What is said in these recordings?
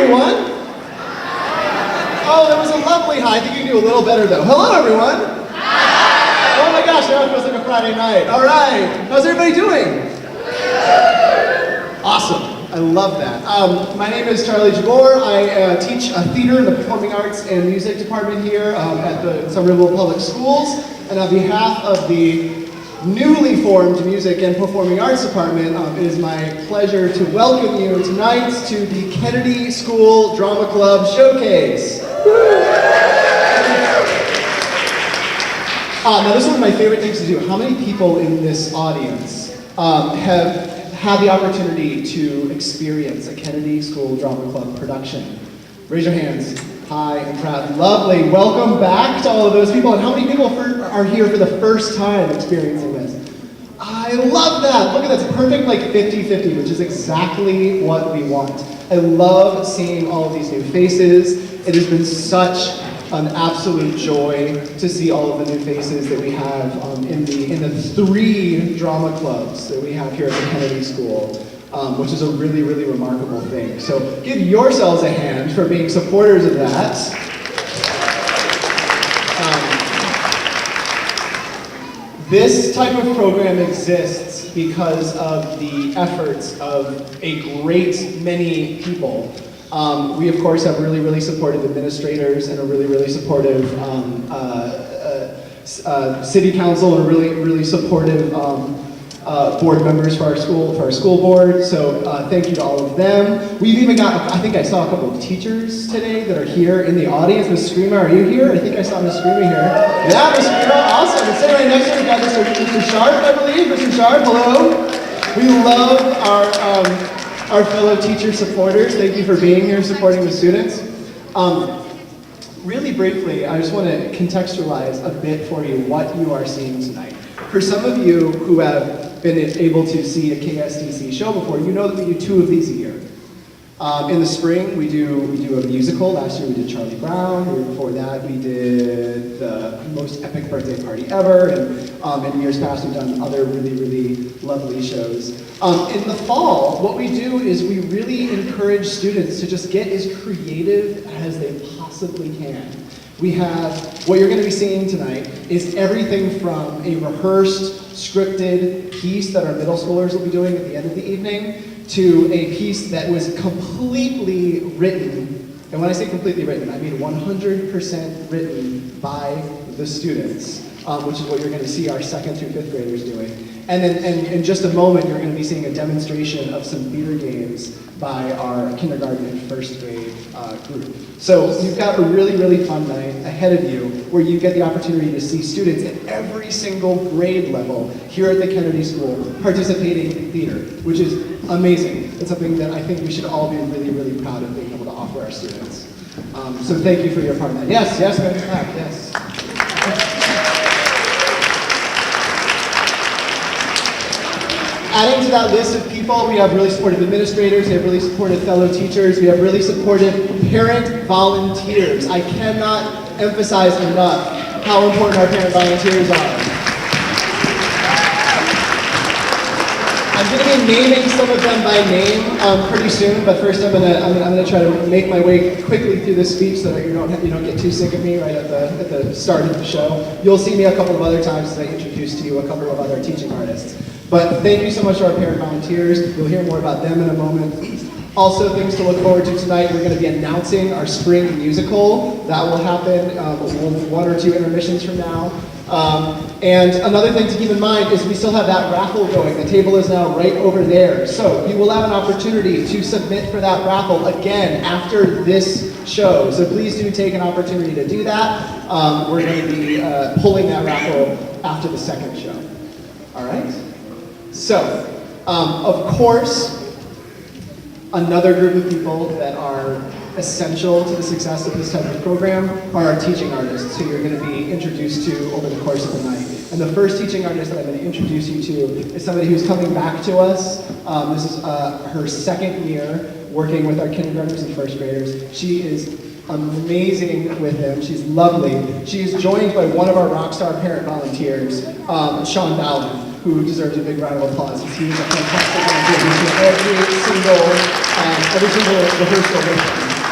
everyone. Oh, that was a lovely hi. I think you can do a little better though. Hello, everyone. Hi. Oh my gosh, now it feels like a Friday night. All right. How's everybody doing? Awesome. I love that. My name is Charlie Jabor. I teach theater in the Performing Arts and Music Department here at the Somerville Public Schools. And on behalf of the newly formed Music and Performing Arts Department, it is my pleasure to welcome you tonight to the Kennedy School Drama Club Showcase. Now this is one of my favorite things to do. How many people in this audience have had the opportunity to experience a Kennedy School Drama Club production? Raise your hands. Hi, I'm proud. Lovely. Welcome back to all of those people. And how many people are here for the first time experiencing this? I love that. Look at that. It's perfect, like 50-50, which is exactly what we want. I love seeing all of these new faces. It has been such an absolute joy to see all of the new faces that we have in the 3 drama clubs that we have here at the Kennedy School, which is a really, really remarkable thing. So give yourselves a hand for being supporters of that. This type of program exists because of the efforts of a great many people. We, of course, have really, really supportive administrators and a really, really supportive city council and really, really supportive board members for our school board. So thank you to all of them. We've even got, I think I saw a couple of teachers today that are here in the audience. Ms. Screamer, are you here? I think I saw Ms. Screamer here. Yeah, Ms. Screamer, awesome. And sitting right next to her, we've got Mr. Sharp, I believe. Mr. Sharp, hello. We love our fellow teacher supporters. Thank you for being here, supporting the students. Really briefly, I just want to contextualize a bit for you what you are seeing tonight. For some of you who have been able to see a KSDC show before, you know that we do 2 of these a year. In the spring, we do a musical. Last year we did Charlie Brown. The year before that we did the most epic birthday party ever. And in years past we've done other really, really lovely shows. In the fall, what we do is we really encourage students to just get as creative as they possibly can. We have, what you're going to be seeing tonight is everything from a rehearsed, scripted piece that our middle schoolers will be doing at the end of the evening, to a piece that was completely written, and when I say completely written, I mean 100% written by the students, which is what you're going to see our 2nd through 5th graders doing. And then in just a moment, you're going to be seeing a demonstration of some theater games by our kindergarten and 1st grade group. So you've got a really, really fun night ahead of you where you get the opportunity to see students at every single grade level here at the Kennedy School participating in theater, which is amazing. It's something that I think we should all be really, really proud of being able to offer our students. So thank you for your part in that. Yes, yes, yes. Adding to that list of people, we have really supportive administrators, we have really supportive fellow teachers, we have really supportive parent volunteers. I cannot emphasize enough how important our parent volunteers are. I'm going to be naming some of them by name pretty soon, but first I'm going to try to make my way quickly through this speech so that you don't get too sick of me right at the start of the show. You'll see me a couple of other times as I introduce to you a couple of other teaching artists. But thank you so much to our parent volunteers. You'll hear more about them in a moment. Also, things to look forward to tonight, we're going to be announcing our spring musical. That will happen 1 or 2 intermissions from now. And another thing to keep in mind is we still have that raffle going. The table is now right over there. So you will have an opportunity to submit for that raffle again after this show. So please do take an opportunity to do that. We're going to be pulling that raffle after the 2nd show. All right? So, of course, another group of people that are essential to the success of this type of program are our teaching artists who you're going to be introduced to over the course of the night. And the first teaching artist that I'm going to introduce you to is somebody who's coming back to us. This is her 2nd year working with our kindergartners and 1st graders. She is amazing with them. She's lovely. She is joined by one of our rockstar parent volunteers, Sean Bowden, who deserves a big round of applause. He was a fantastic volunteer. He's been every single rehearsal with them.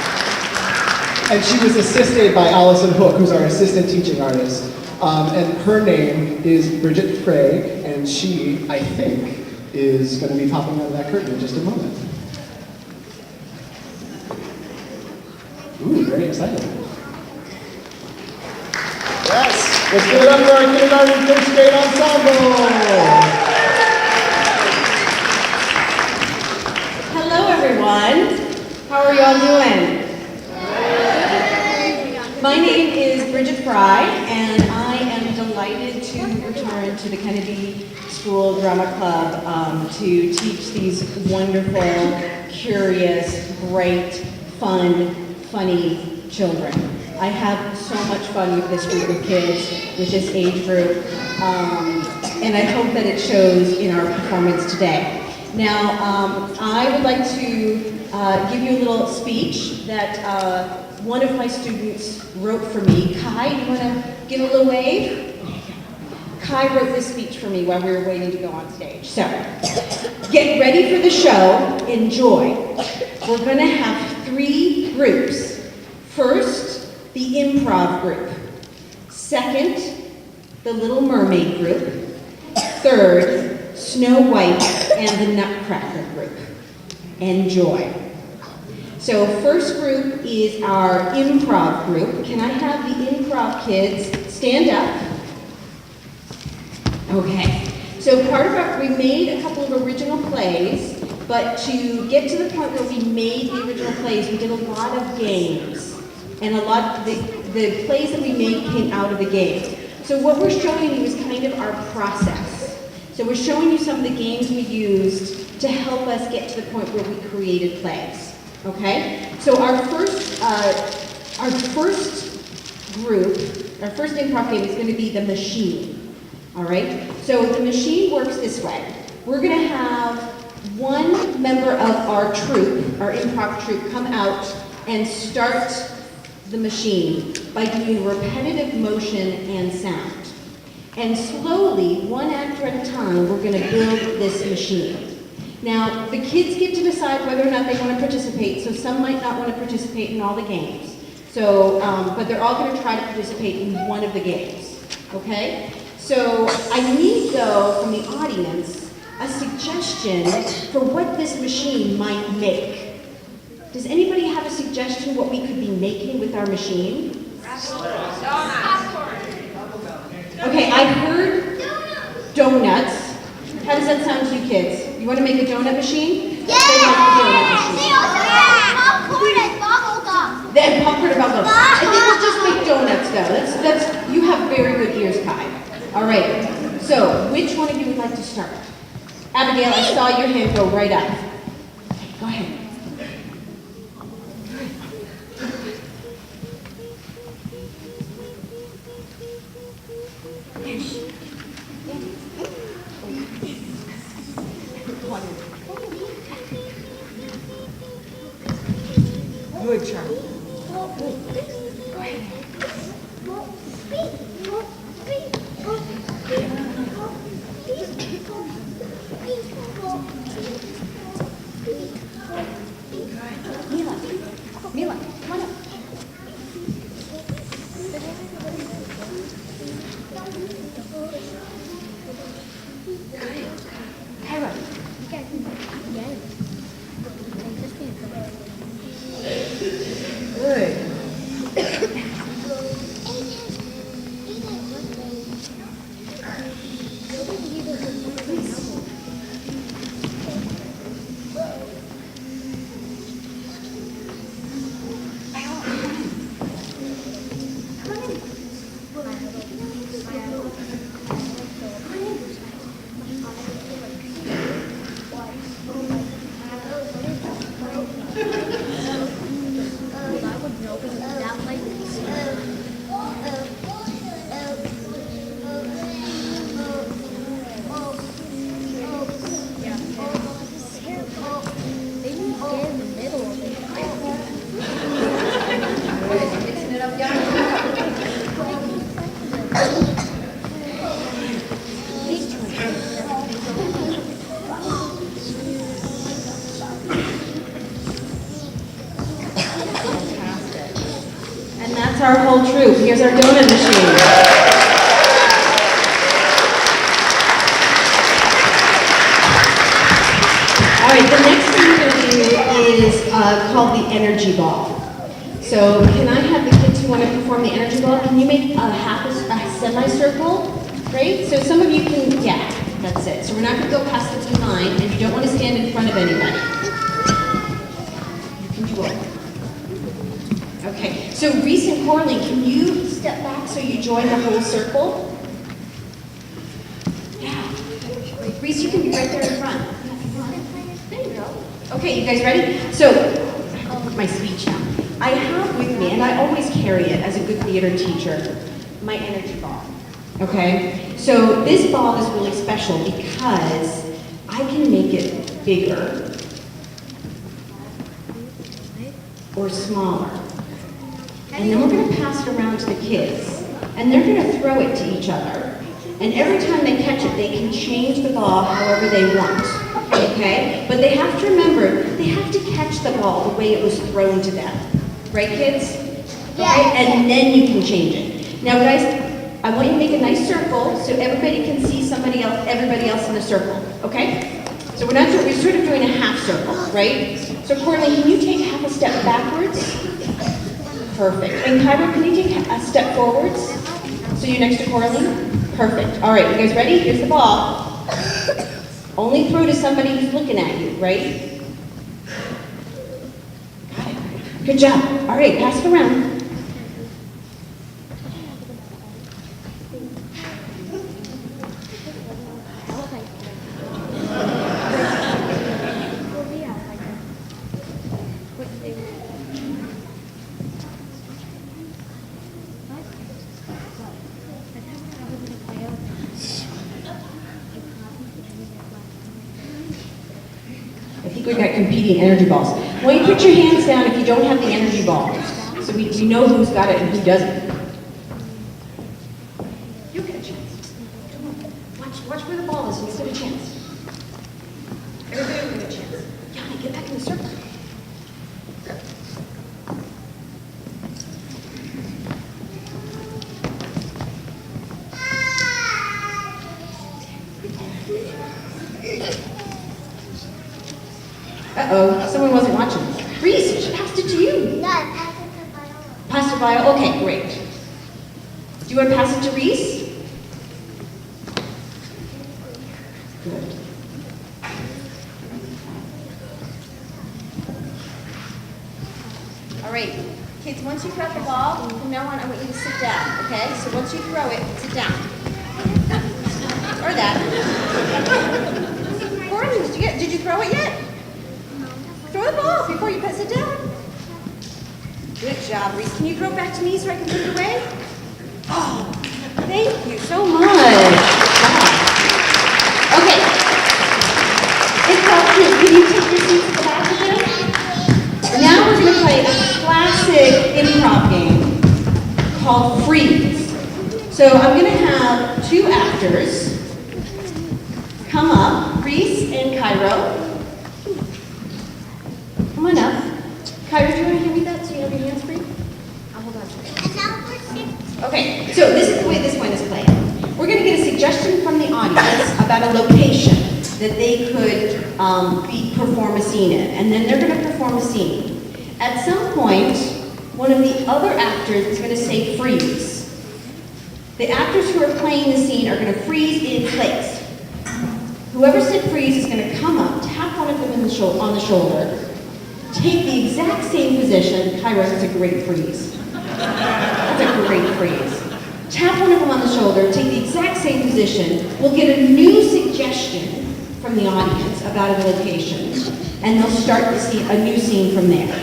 And she was assisted by Allison Hook, who's our assistant teaching artist. And her name is Bridget Craig, and she, I think, is going to be popping out of that curtain in just a moment. Ooh, very excited. Yes, let's give it up for our kindergarten first grade ensemble. Hello, everyone. How are y'all doing? My name is Bridget Fry, and I am delighted to return to the Kennedy School Drama Club to teach these wonderful, curious, bright, fun, funny children. I have so much fun with this group of kids, with this age group, and I hope that it shows in our performance today. Now, I would like to give you a little speech that one of my students wrote for me. Kai, you want to give a little wave? Kai wrote this speech for me while we were waiting to go on stage. So, get ready for the show, enjoy. We're going to have 3 groups. First, the improv group. Second, the Little Mermaid group. Third, Snow White and the Nutcracker group. Enjoy. So first group is our improv group. Can I have the improv kids stand up? Okay. So part of our, we made a couple of original plays, but to get to the point where we made the original plays, we did a lot of games. And a lot of the plays that we made came out of the games. So what we're showing you is kind of our process. So we're showing you some of the games we used to help us get to the point where we created plays. Okay? So our first group, our first improv game is going to be the machine. All right? So the machine works this way. We're going to have one member of our troupe, our improv troupe, come out and start the machine by doing repetitive motion and sound. And slowly, one actor at a time, we're going to build this machine. Now, the kids get to decide whether or not they want to participate, so some might not want to participate in all the games. So, but they're all going to try to participate in one of the games, okay? So I need, though, from the audience, a suggestion for what this machine might make. Does anybody have a suggestion what we could be making with our machine? Okay, I heard donuts. How does that sound to you kids? You want to make a donut machine? Yeah! They want a donut machine. They also have popcorn and bubble gum. They have popcorn and bubble gum. I think we'll just make donuts though. That's you have very good ears, Kai. All right. So, which one of you would like to start? Abigail, I saw your hand go right up. Okay, go ahead. Good, Charlie. Go ahead. Mila, come on up. Kyra. Good. That's our whole troop. Here's our donut machine. All right, the next thing we're going to do is called the energy ball. So can I have the kids who want to perform the energy ball, can you make a semicircle? Right? So some of you can, yeah, that's it. So we're not going to go past the blue line, and you don't want to stand in front of anybody. You can do it. Okay, so Reese and Corley, can you step back so you join the whole circle? Yeah. Reese, you can be right there in front. There you go. Okay, you guys ready? So, my speech now. I have with me, and I always carry it as a good theater teacher, my energy ball. Okay? So this ball is really special because I can make it bigger or smaller. And then we're going to pass it around to the kids. And they're going to throw it to each other. And every time they catch it, they can change the ball however they want. Okay? But they have to remember, they have to catch the ball the way it was thrown to them. Right, kids? Yeah. Okay? And then you can change it. Now, guys, I want you to make a nice circle so everybody can see everybody else in the circle. Okay? So we're sort of doing a half circle, right? So Courtney, can you take half a step backwards? Perfect. And Kyra, can you take a step forwards? So you're next to Coraline? Perfect. All right, you guys ready? Here's the ball. Only throw to somebody who's looking at you, right? Got it. Good job. All right, pass it around. I think we got competing energy balls. Well, you put your hands down if you don't have the energy ball. So we know who's got it and who doesn't. You get a chance. Come on. Watch where the ball is and you get a chance. Everybody will get a chance. Yanni, get back in the circle. Uh-oh, someone wasn't watching. Reese, she passed it to you. No, pass it to Viola. Pass to Viola? Okay, great. Do you want to pass it to Reese? Good. All right, kids, once you throw the ball, from now on, I want you to sit down, okay? So once you throw it, sit down. Or that. Courtney, did you throw it yet? Throw the ball before you sit down. Good job, Reese. Can you throw it back to me so I can put it away? Oh, thank you so much. Wow. Okay. It's all cute. Can you take your seats at the back of it? Now we're going to play a classic improv game called Freeze. So I'm going to have two actors come up, Reese and Cairo. Come on up. Kyra, do you want to hand me that so you have your hands free? I'll hold on to it. And now we're 6. Okay, so this is the way this one is played. We're going to get a suggestion from the audience about a location that they could perform a scene in. And then they're going to perform a scene. At some point, one of the other actors is going to say freeze. The actors who are playing the scene are going to freeze in place. Whoever said freeze is going to come up, tap one of them on the shoulder, take the exact same position. Kyra, that's a great freeze. That's a great freeze. Tap one of them on the shoulder, take the exact same position. We'll get a new suggestion from the audience about a location, and they'll start a new scene from there.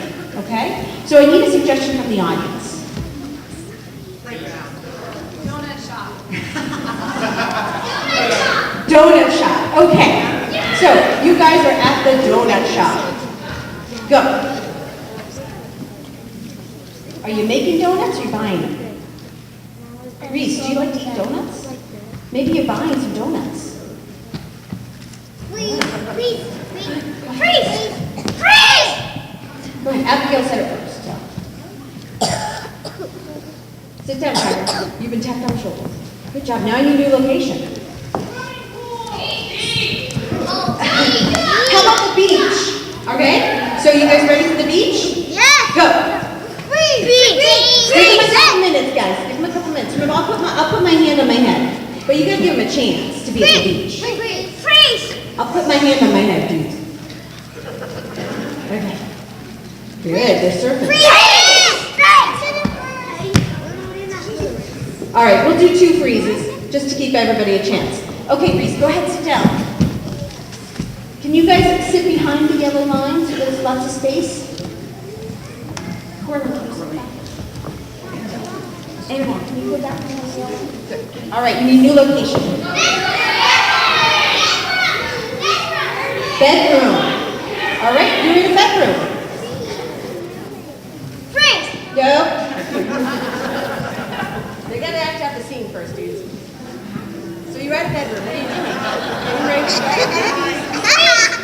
Okay? So I need a suggestion from the audience. Donut shop. Donut shop. Okay. So you guys are at the donut shop. Go. Are you making donuts or are you buying them? Reese, do you like to eat donuts? Maybe you're buying some donuts. Freeze, freeze, freeze, freeze, freeze! Go ahead. Abigail said it first. So. Sit down, Tyler. You've been tapped on the shoulder. Good job. Now you new location. How about the beach? Okay? So you guys ready for the beach? Yes. Go. Freeze. Give them a couple minutes, guys. Give them a couple minutes. Remember, I'll put my hand on my head. But you gotta give them a chance to be at the beach. Freeze. I'll put my hand on my head, dude. Okay. Good, they're surfing. All right, we'll do 2 freezes, just to keep everybody a chance. Okay, Reese, go ahead, sit down. Can you guys sit behind the yellow line so there's lots of space? Anyone, can you go back to the yellow? Good. All right, you need new location. Bedroom. All right, you're in a bedroom. Go. They gotta act out the scene first, dudes. So you're at a bedroom. What are you doing? Getting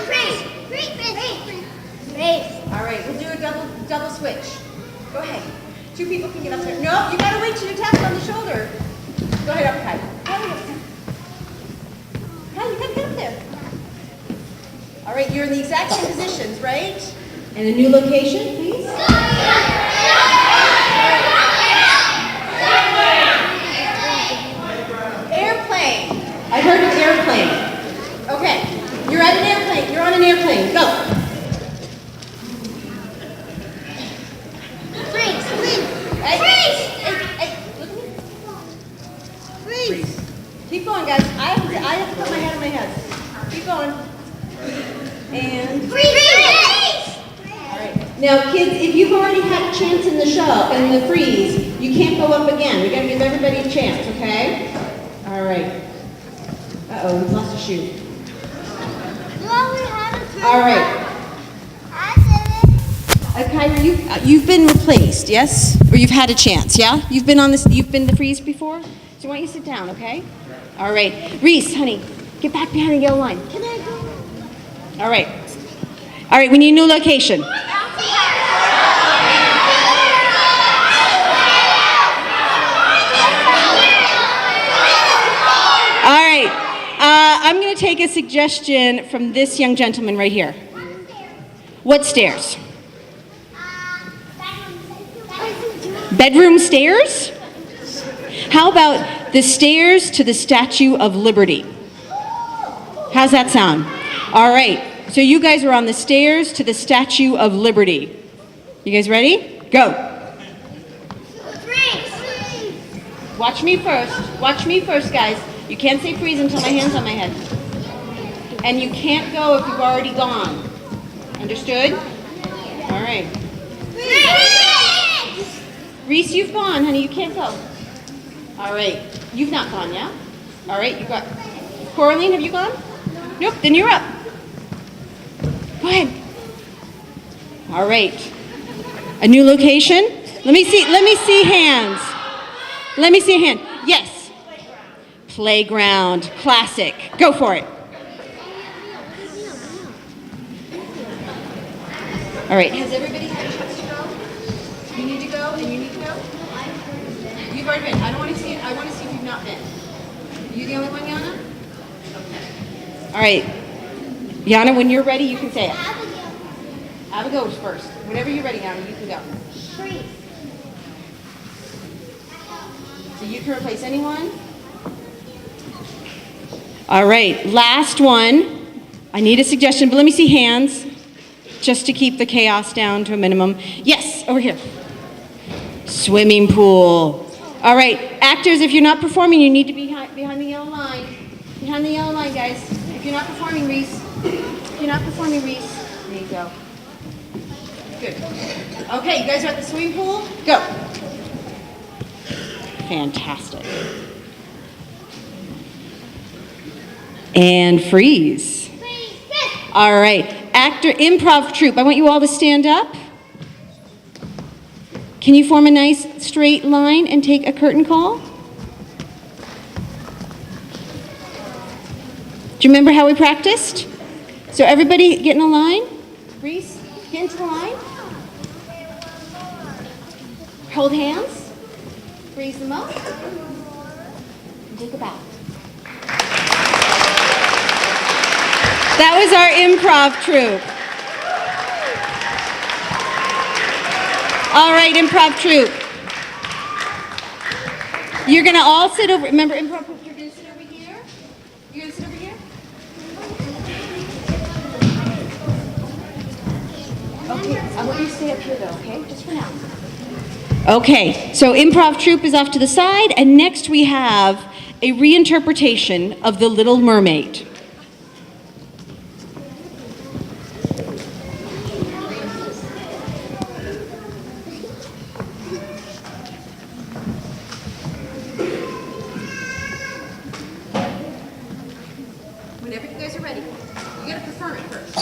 ready to bed? All right, we'll do a double switch. Go ahead. 2 people can get up there. No, you gotta wait till you're tapped on the shoulder. Go ahead, up, Kai. Kai, you gotta get up there. All right, you're in the exact same positions, right? And a new location, please. Airplane. I heard an airplane. Okay, you're at an airplane. You're on an airplane. Go. Keep going, guys. I have to put my head on my head. Keep going. And all right. Now, kids, if you've already had a chance in the show, in the freeze, you can't go up again. We gotta give everybody a chance, okay? All right. Uh-oh, we've lost a shoe. All right. Kyra, you've been replaced, yes? Or you've had a chance, yeah? You've been the freeze before? So why don't you sit down, okay? All right. Reese, honey, get back behind the yellow line. Can I go? All right. All right, we need a new location. All right. I'm going to take a suggestion from this young gentleman right here. What stairs? Bedroom stairs? How about the stairs to the Statue of Liberty? How's that sound? All right. So you guys are on the stairs to the Statue of Liberty. You guys ready? Go. Watch me first. Watch me first, guys. You can't say freeze until my hand's on my head. And you can't go if you've already gone. Understood? All right. Reese, you've gone, honey. You can't go. All right. You've not gone, yeah? All right. You got. Coraline, have you gone? Nope. Then you're up. Go ahead. All right. A new location? Let me see hands. Let me see a hand. Yes. Playground. Classic. Go for it. All right. Has everybody had a chance to go? You need to go and you need to go? You've already been. I don't want to see it. I want to see if you've not been. Are you the only one, Yana? Okay. All right. Yana, when you're ready, you can say it. Abigail goes first. Whenever you're ready, Yana, you can go. So you can replace anyone? All right, last one. I need a suggestion, but let me see hands, just to keep the chaos down to a minimum. Yes, over here. Swimming pool. All right, actors, if you're not performing, you need to be behind the yellow line. Behind the yellow line, guys. If you're not performing, Reese. If you're not performing, Reese. There you go. Good. Okay, you guys are at the swimming pool? Go. Fantastic. And freeze. All right. Actor improv troupe. I want you all to stand up. Can you form a nice straight line and take a curtain call? Do you remember how we practiced? So everybody get in a line. Reese, get into the line. Hold hands. Freeze the most. And take a bow. That was our improv troupe. All right, improv troupe. You're going to all sit over. Remember, improv troupe, you're going to sit over here. You're going to sit over here. Okay, I want you to stay up here though, okay? Just for now. Okay, so improv troupe is off to the side, and next we have a reinterpretation of The Little Mermaid. Whenever you guys are ready, you gotta perform it first.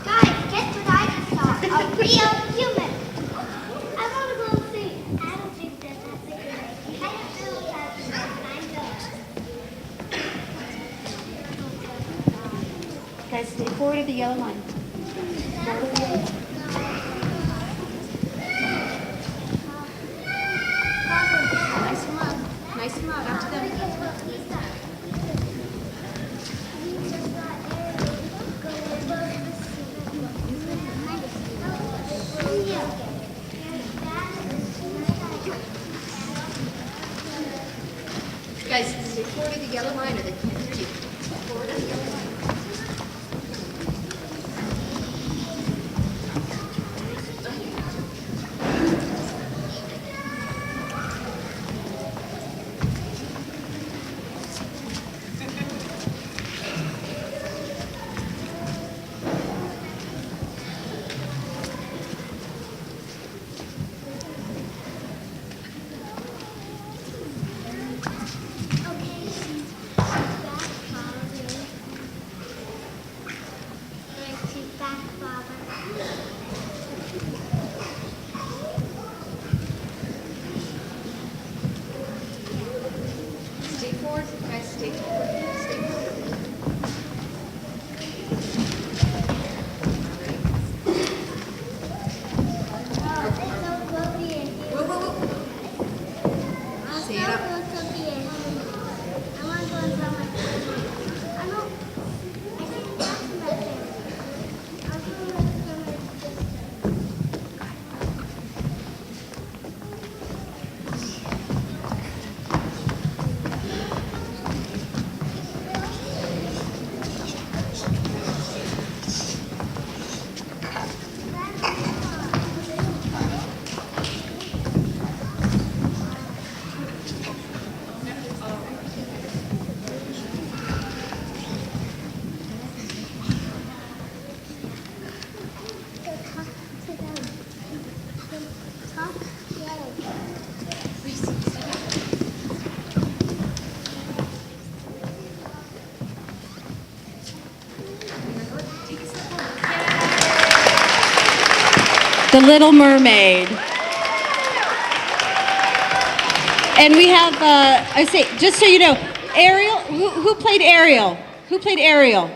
Guys, guess what I just saw? A real human. I want to go see. I don't think that that's a good idea. I don't feel that I'm Guys, stay forward of the yellow line. Nice and loud. Nice and loud. After them. Guys, stay forward of the yellow line or they can't hear you. Forward of the yellow line. Stay forward, guys. Stay forward. Stay forward. Whoa, whoa, whoa. Say it up. The Little Mermaid. And we have, I say, just so you know, Ariel, who played Ariel? Who played Ariel?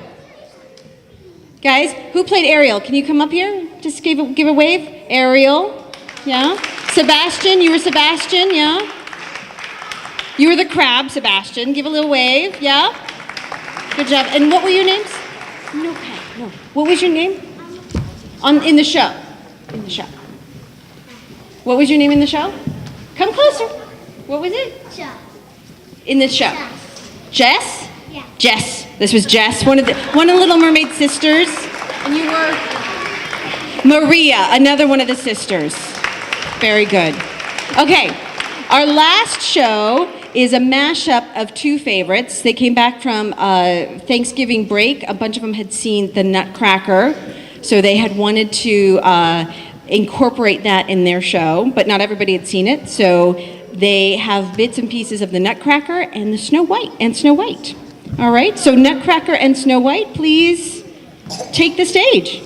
Guys, who played Ariel? Can you come up here? Just give a wave. Ariel, yeah. Sebastian, you were Sebastian, yeah. You were the crab, Sebastian. Give a little wave, yeah. Good job. And what were your names? No, no. What was your name? In the show. In the show. What was your name in the show? Come closer. What was it? In the show. Jess? Yeah. Jess. This was Jess, one of the Little Mermaid sisters. And you were? Maria, another one of the sisters. Very good. Okay, our last show is a mashup of two favorites. They came back from Thanksgiving break. A bunch of them had seen the Nutcracker, so they had wanted to incorporate that in their show, but not everybody had seen it, so they have bits and pieces of the Nutcracker and the Snow White. All right, so Nutcracker and Snow White, please take the stage.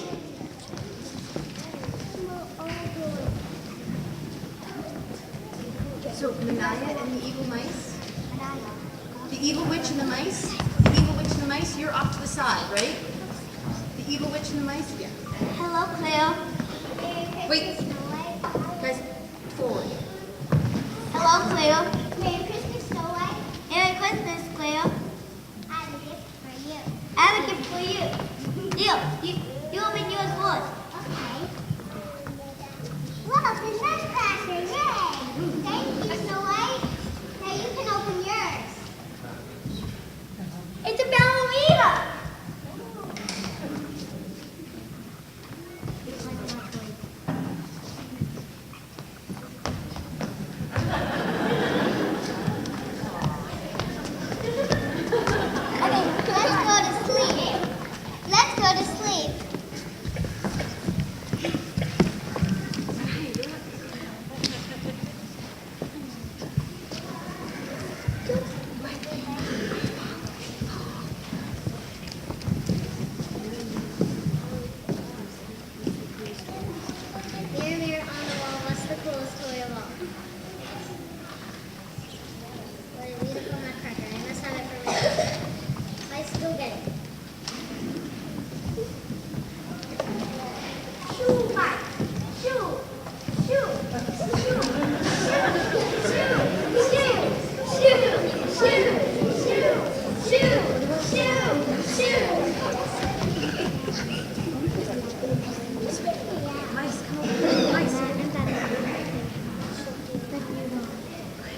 So, Manaya and the evil mice? The evil witch and the mice? The evil witch and the mice, you're off to the side, right? The evil witch and the mice? Yeah. Hello, Cleo. Wait. Guys, forward. Hello, Cleo. Merry Christmas, Snow White. Merry Christmas, Cleo. I have a gift for you. I have a gift for you. Deal. You open yours first. Okay. Look, the nutcracker, yay! Thank you, Snow White. Now you can open yours. It's a ballerina. Okay, let's go to sleep. Let's go to sleep. Mirror, mirror on the wall, what's the coolest toy of all? What a beautiful nutcracker. I must have it for real. Let's go get it. Shoe fight. Shoe. Shoe. Shoe.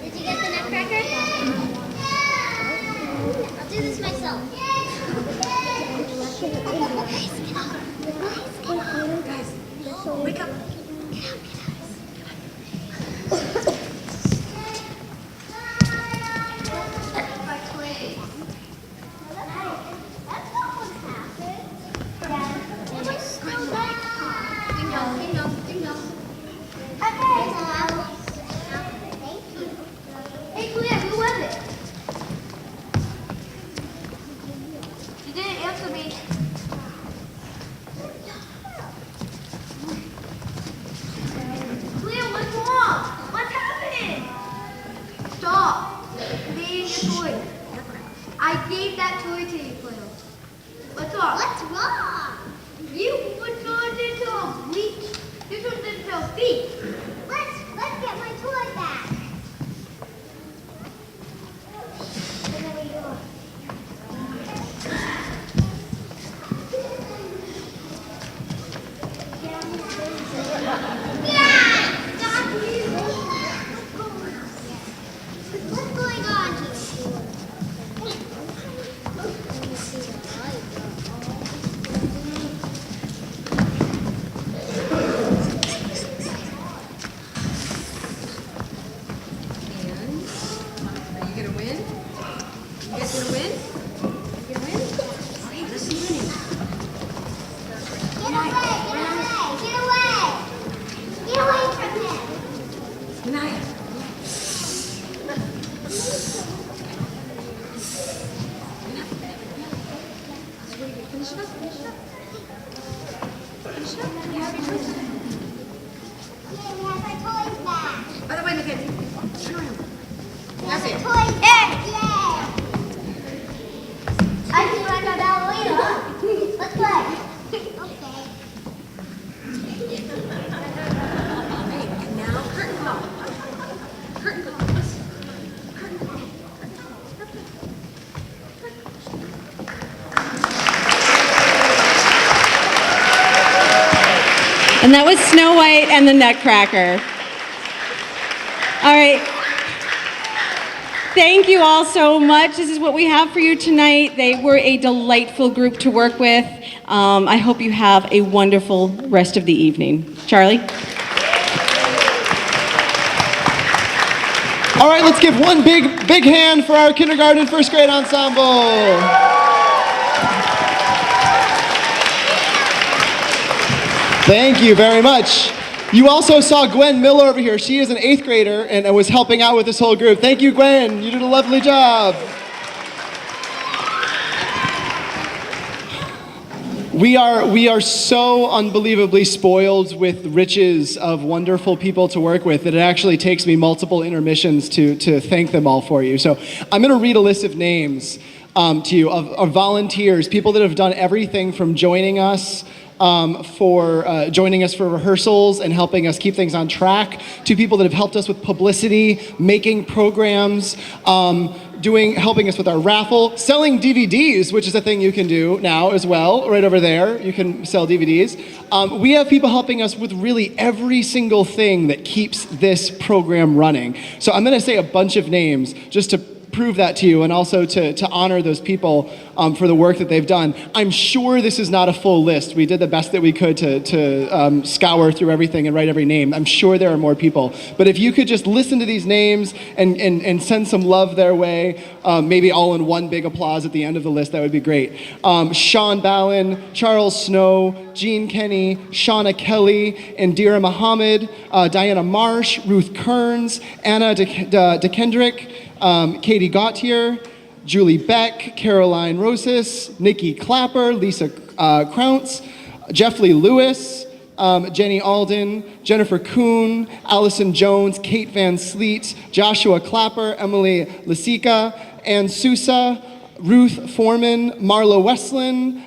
Did you get the nutcracker? I'll do this myself. Guys, wake up. Ding dong, ding dong, ding dong. Hey, Claire, who was it? She didn't answer me. Claire, what's wrong? What's happening? Stop. Being a toy. I gave that toy to you, Claire. What's wrong? What's wrong? You would turn into a bleach. You turned into a thief. Let's get my toy back. What's going on Are you gonna win? You guys gonna win? You gonna win? Okay, let's see winning. Get away! Get away! Get away from him! Naya. Finish it up, finish it up. Finish it up. You have your choice. Yay, we have our toys back! By the way, Mackenzie, turn around. That's it. Toys back! Yay! I feel like a ballerina. Let's play. Okay. Okay, and now curtain call. Curtain call. Curtain call. And that was Snow White and the Nutcracker. All right. Thank you all so much. This is what we have for you tonight. They were a delightful group to work with. I hope you have a wonderful rest of the evening. Charlie? All right, let's give one big hand for our kindergarten and first grade ensemble. Thank you very much. You also saw Gwen Miller over here. She is an 8th grader and was helping out with this whole group. Thank you, Gwen. You did a lovely job. We are so unbelievably spoiled with riches of wonderful people to work with that it actually takes me multiple intermissions to thank them all for you. So I'm going to read a list of names to you of volunteers, people that have done everything from joining us for joining us for rehearsals and helping us keep things on track, to people that have helped us with publicity, making programs, helping us with our raffle, selling DVDs, which is a thing you can do now as well, right over there. You can sell DVDs. We have people helping us with really every single thing that keeps this program running. So I'm going to say a bunch of names just to prove that to you, and also to honor those people for the work that they've done. I'm sure this is not a full list. We did the best that we could to scour through everything and write every name. I'm sure there are more people. But if you could just listen to these names and send some love their way, maybe all in one big applause at the end of the list, that would be great. Sean Ballin, Charles Snow, Gene Kenny, Shauna Kelly, Indira Muhammad, Diana Marsh, Ruth Kearns, Anna DeKendrick, Katie Gautier, Julie Beck, Caroline Rosas, Nikki Clapper, Lisa Crounce, Jeffley Lewis, Jenny Alden, Jennifer Kuhn, Allison Jones, Kate Van Sleet, Joshua Clapper, Emily Lasica, Ann Sousa, Ruth Foreman, Marla Westland,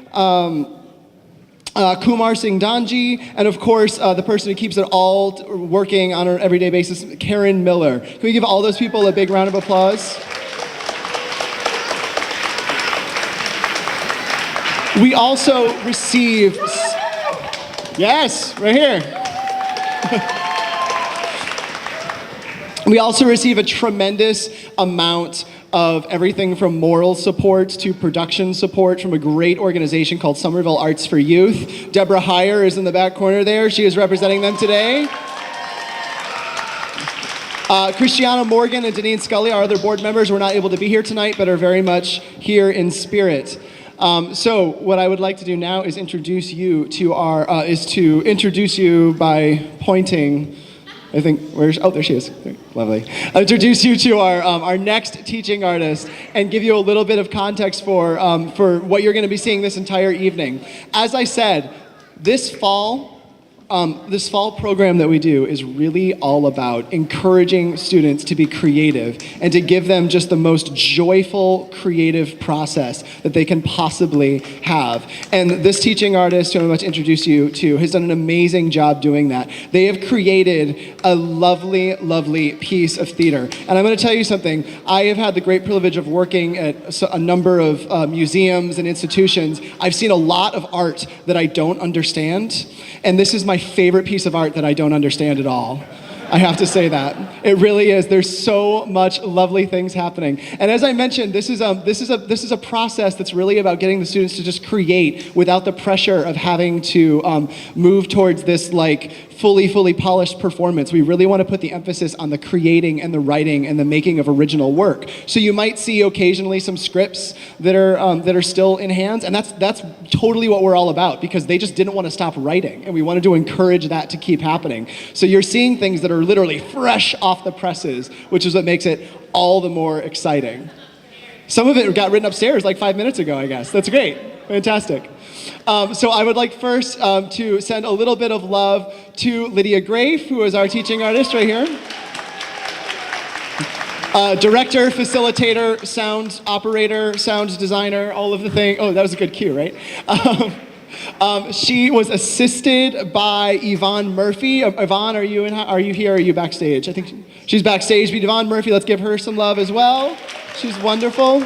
Kumar Singh Danji, and of course, the person who keeps it all working on an everyday basis, Karen Miller. Can we give all those people a big round of applause? We also received, yes, right here. We also receive a tremendous amount of everything from moral support to production support from a great organization called Somerville Arts for Youth. Deborah Heyer is in the back corner there. She is representing them today. Christiana Morgan and Deneen Scully, our other board members, were not able to be here tonight, but are very much here in spirit. So what I would like to do now is introduce you to introduce you by pointing. I think, there she is. Lovely. I'll introduce you to our next teaching artist and give you a little bit of context for what you're going to be seeing this entire evening. As I said, this fall program that we do is really all about encouraging students to be creative and to give them just the most joyful, creative process that they can possibly have. And this teaching artist, who I'm about to introduce you to, has done an amazing job doing that. They have created a lovely, lovely piece of theater. And I'm going to tell you something. I have had the great privilege of working at a number of museums and institutions. I've seen a lot of art that I don't understand, and this is my favorite piece of art that I don't understand at all. I have to say that. It really is. There's so much lovely things happening. And as I mentioned, this is a process that's really about getting the students to just create without the pressure of having to move towards this like fully polished performance. We really want to put the emphasis on the creating and the writing and the making of original work. So you might see occasionally some scripts that are still in hands, and that's totally what we're all about, because they just didn't want to stop writing, and we wanted to encourage that to keep happening. So you're seeing things that are literally fresh off the presses, which is what makes it all the more exciting. Some of it got written upstairs like 5 minutes ago, I guess. That's great. Fantastic. So I would like first to send a little bit of love to Lydia Grafe, who is our teaching artist right here. Director, facilitator, sound operator, sound designer, all of the things. Oh, that was a good cue, right? She was assisted by Yvonne Murphy. Yvonne, are you here? Or are you backstage? I think she's backstage. Yvonne Murphy, let's give her some love as well. She's wonderful.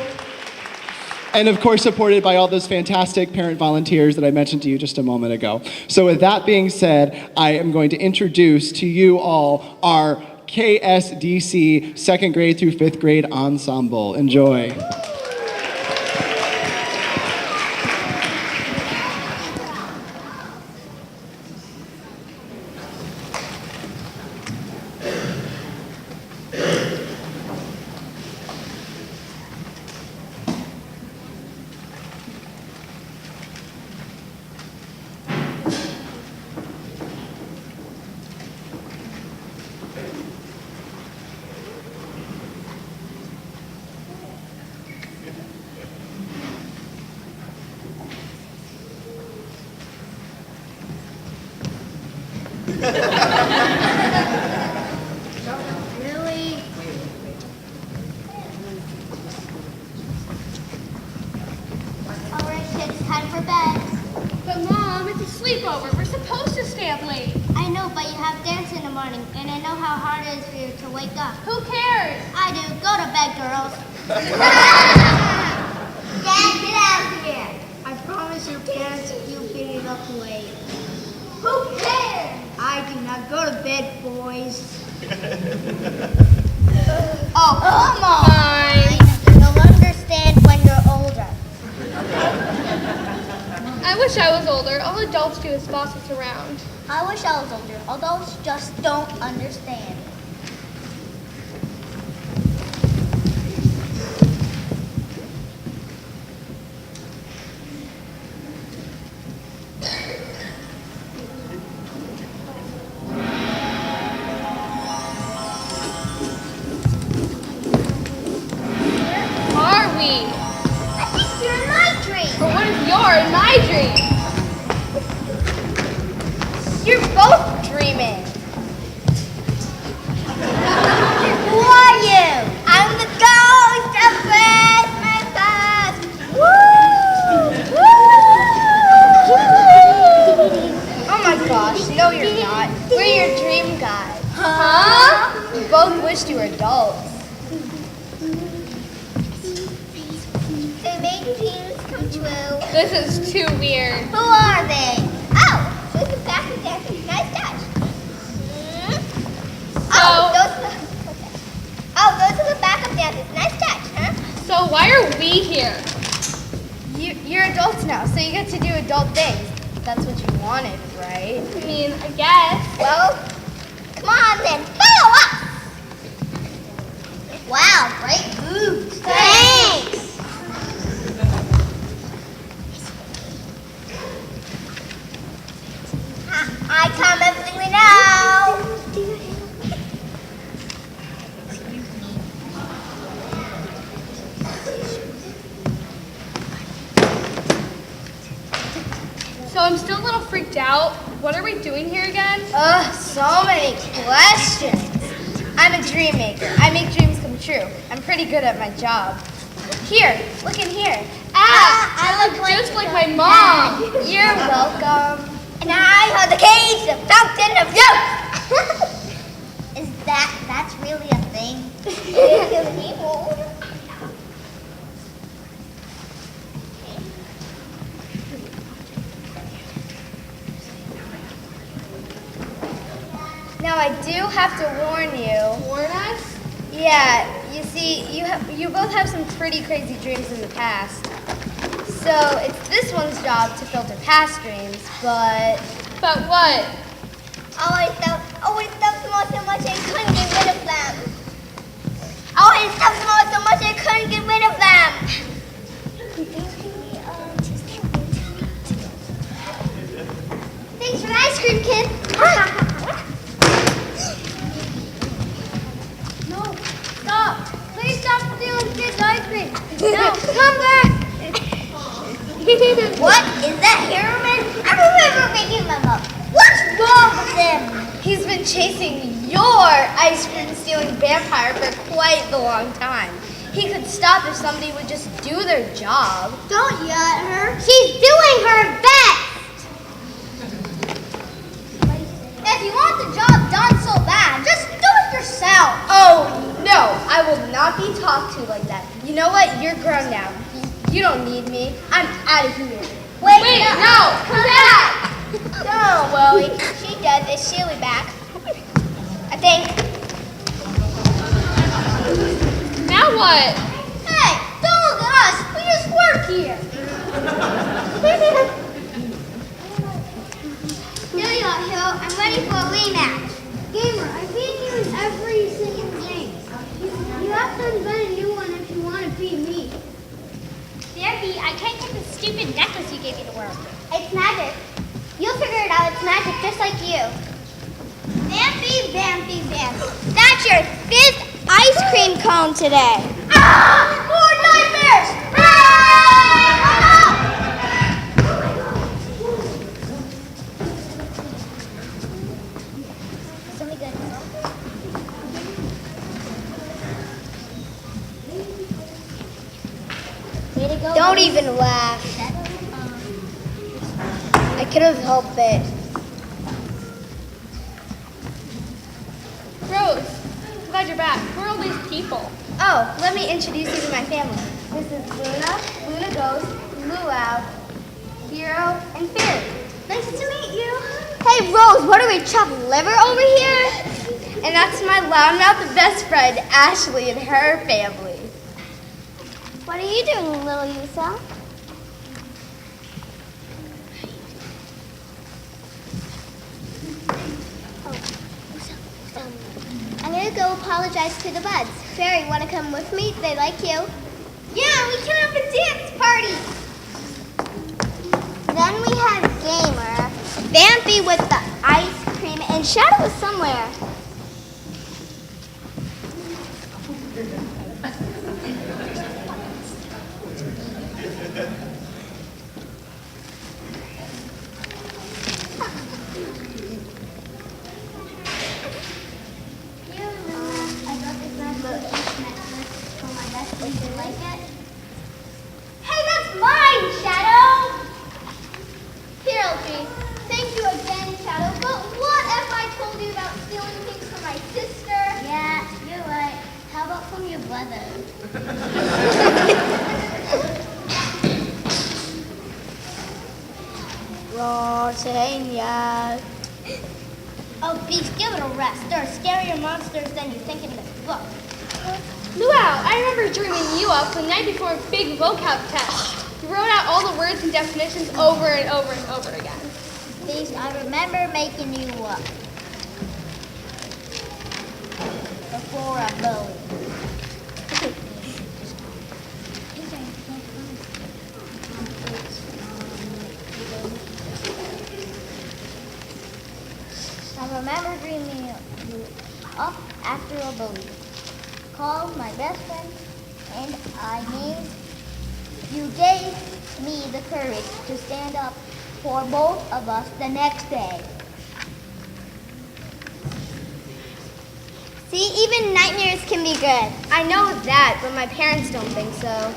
And of course, supported by all those fantastic parent volunteers that I mentioned to you just a moment ago. So with that being said, I am going to introduce to you all our KSDC second grade through fifth grade ensemble. Enjoy. Really? Alright, kids, time for bed. But Mom, it's sleepover. We're supposed to stay up late. I know, but you have dance in the morning, and I know how hard it is for you to wake up. Who cares? I do. Go to bed, girls. Dad, get out of here. I promise your parents you'll be up late. Who cares? I do not. Go to bed, boys. Oh, come on. Fine. You'll understand when you're older. I wish I was older. All adults do is boss us around. I wish I was older. Adults just don't understand. Are we? I think you're in my dream. Or what if you're in my dream? You're both dreaming. Who are you? I'm the ghost of Christmas past. Woo! Oh my gosh, no you're not. We're your dream guys. Huh? You both wished you were adults. They make dreams come true. This is too weird. Who are they? Oh, so the back of dancing. Nice touch. Those are the back of dancers. Nice touch, huh? So why are we here? You're adults now, so you get to do adult things. That's what you wanted, right? I mean, I guess. Well, come on then. Follow up. Wow, great boobs. Thanks. I come everything now. So I'm still a little freaked out. What are we doing here again? Ugh, so many questions. I'm a dream maker. I make dreams come true. I'm pretty good at my job. Here, look in here. I look just like my mom. You're welcome. And I hold the cage, the fountain of youth. Is that's really a thing? Now I do have to warn you. Warn us? Yeah, you see, you both have some pretty crazy dreams in the past. So it's this one's job to filter past dreams, but But what? Always stuff so much I couldn't get rid of them. Always stuff so much I couldn't get rid of them. Thanks for the ice cream, kid. No, stop. Please stop stealing kids' ice cream. No, come back. What? Is that Harriman? I remember making them up. What's wrong with him? he's been chasing your ice cream stealing vampire for quite the long time. He could stop if somebody would just do their job. Don't yell at her. She's doing her best. If you want the job done so bad, just do it yourself. Oh, no, I will not be talked to like that. You know what? You're grown now. You don't need me. I'm out of here. Wait, no, come back. Don't worry. She does it. She'll be back. I think. Now what? Hey, don't look at us. We just work here. Hill, I'm ready for a rematch. Gamer, I've beaten you in every single game. You have to invent a new one if you want to beat me. Bambi, I can't get the stupid necklace you gave me to wear. It's magic. You'll figure it out. It's magic, just like you. Bambi, Bambi, Bambi. That's your 5th ice cream cone today. Ah! More nightmares! Something good. Way to go. Don't even laugh. I I could have helped it. Rose, I'm glad you're back. Who are all these people? Oh, let me introduce you to my family. This is Luna, Luna Ghost, Luau, Hero, and Fairy. Nice to meet you. Hey, Rose, what are we, chopped liver over here? And that's my loudmouth best friend, Ashley, and her family. What are you doing, little Yusa? I'm gonna go apologize to the buds. Fairy, wanna come with me? They like you. Yeah, we can have a dance party. Then we have Gamer, Vampy with the ice cream, and Shadow is somewhere. Hey, that's mine, Shadow! Here, LG. Thank you again, Shadow. But what if I told you about stealing things from my sister? Yeah, you're right. How about from your brother? Rosenia. Oh, Beast, give it a rest. There are scarier monsters than you think in this book. Luau, I remember dreaming you up the night before a big vocab test. You wrote out all the words and definitions over and over and over again. Beast, I remember making you up. Before I bully. I remember dreaming you up after a bully. Called my best friend, and I named you. Gave me the courage to stand up for both of us the next day. See, even nightmares can be good. I know that, but my parents don't think so.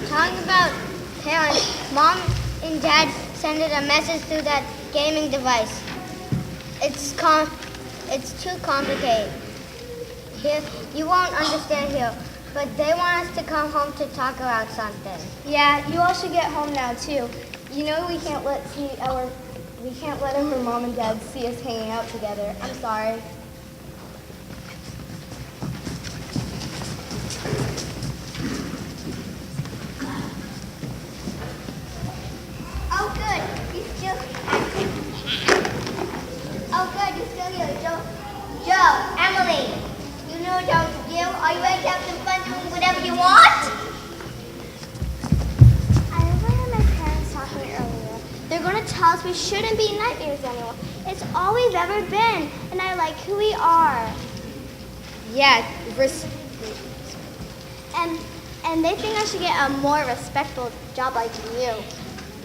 Talking about parents, Mom and Dad sent a message through that gaming device. It's too complicated. Here, you won't understand here, but they want us to come home to talk about something. Yeah, you all should get home now too. You know we can't let our mom and dad see us hanging out together. I'm sorry. Oh, good. You still. Oh, good. You still here, Joe, Emily. You know what to do. Are you ready to have some fun doing whatever you want? I remember my parents talking earlier. They're going to tell us we shouldn't be nightmares anymore. It's all we've ever been, and I like who we are. Yeah, and they think I should get a more respectable job like you.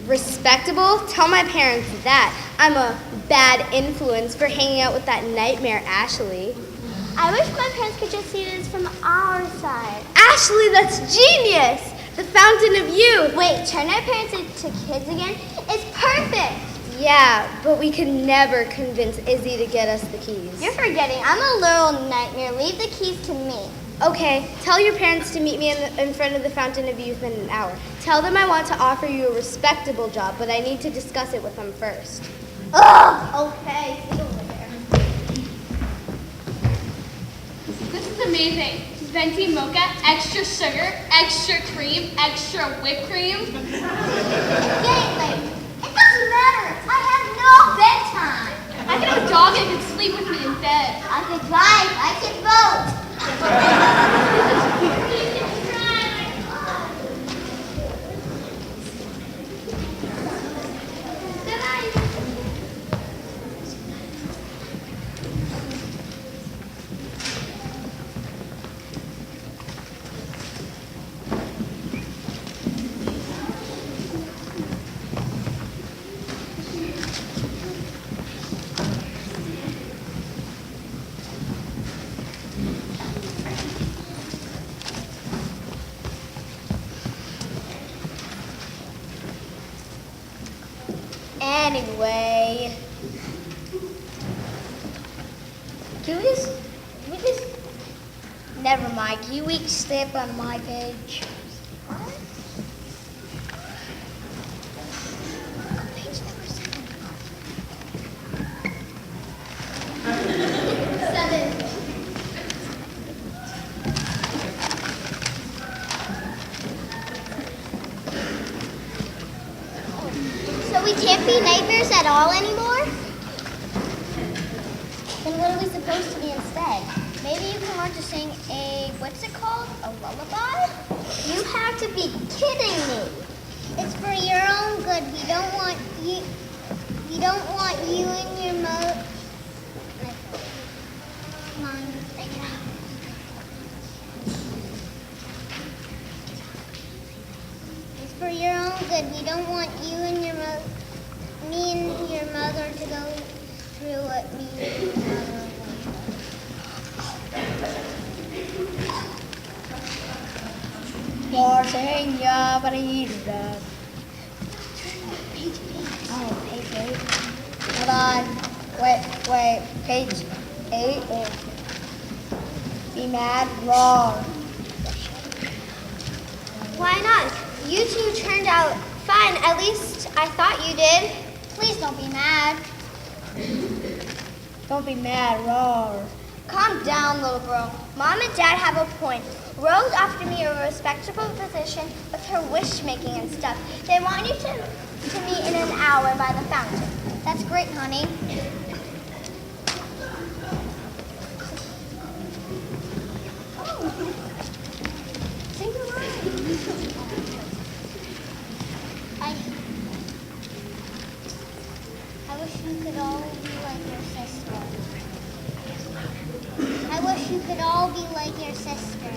Respectable? Tell my parents that. I'm a bad influence for hanging out with that nightmare Ashley. I wish my parents could just see this from our side. Ashley, that's genius! The fountain of youth. Wait, turn our parents into kids again? It's perfect! Yeah, but we could never convince Izzy to get us the keys. You're forgetting. I'm a little nightmare. Leave the keys to me. Okay, tell your parents to meet me in front of the Fountain of Youth in an hour. Tell them I want to offer you a respectable job, but I need to discuss it with them first. Ugh! Okay, see you later. This is amazing. Venti mocha, extra sugar, extra cream, extra whipped cream. It's getting late. It doesn't matter. I have no bedtime. I can have a dog and can sleep with me in bed. I can drive. I can vote. Good night. Anyway, can we just, never mind. Can you each step on my page? Page number 7. So we can't be nightmares at all anymore? Then what are we supposed to be instead? Maybe you can learn to sing what's it called? A lullaby? You have to be kidding me. It's for your own good. We don't want you and your mother. It's for your own good. We don't want you and me and your mother to go through what me and your mother went through. Porcina Brida. Oh, page 8. Hold on. Wait. Page 8. Be mad, roar. Why not? You two turned out fine. At least I thought you did. Please don't be mad. Don't be mad, roar. Calm down, little girl. Mom and Dad have a point. Rose offered me a respectable position with her wish-making and stuff. They want you to meet in an hour by the fountain. That's great, honey. Sing the line. I wish you could all be like your sister. I wish you could all be like your sister.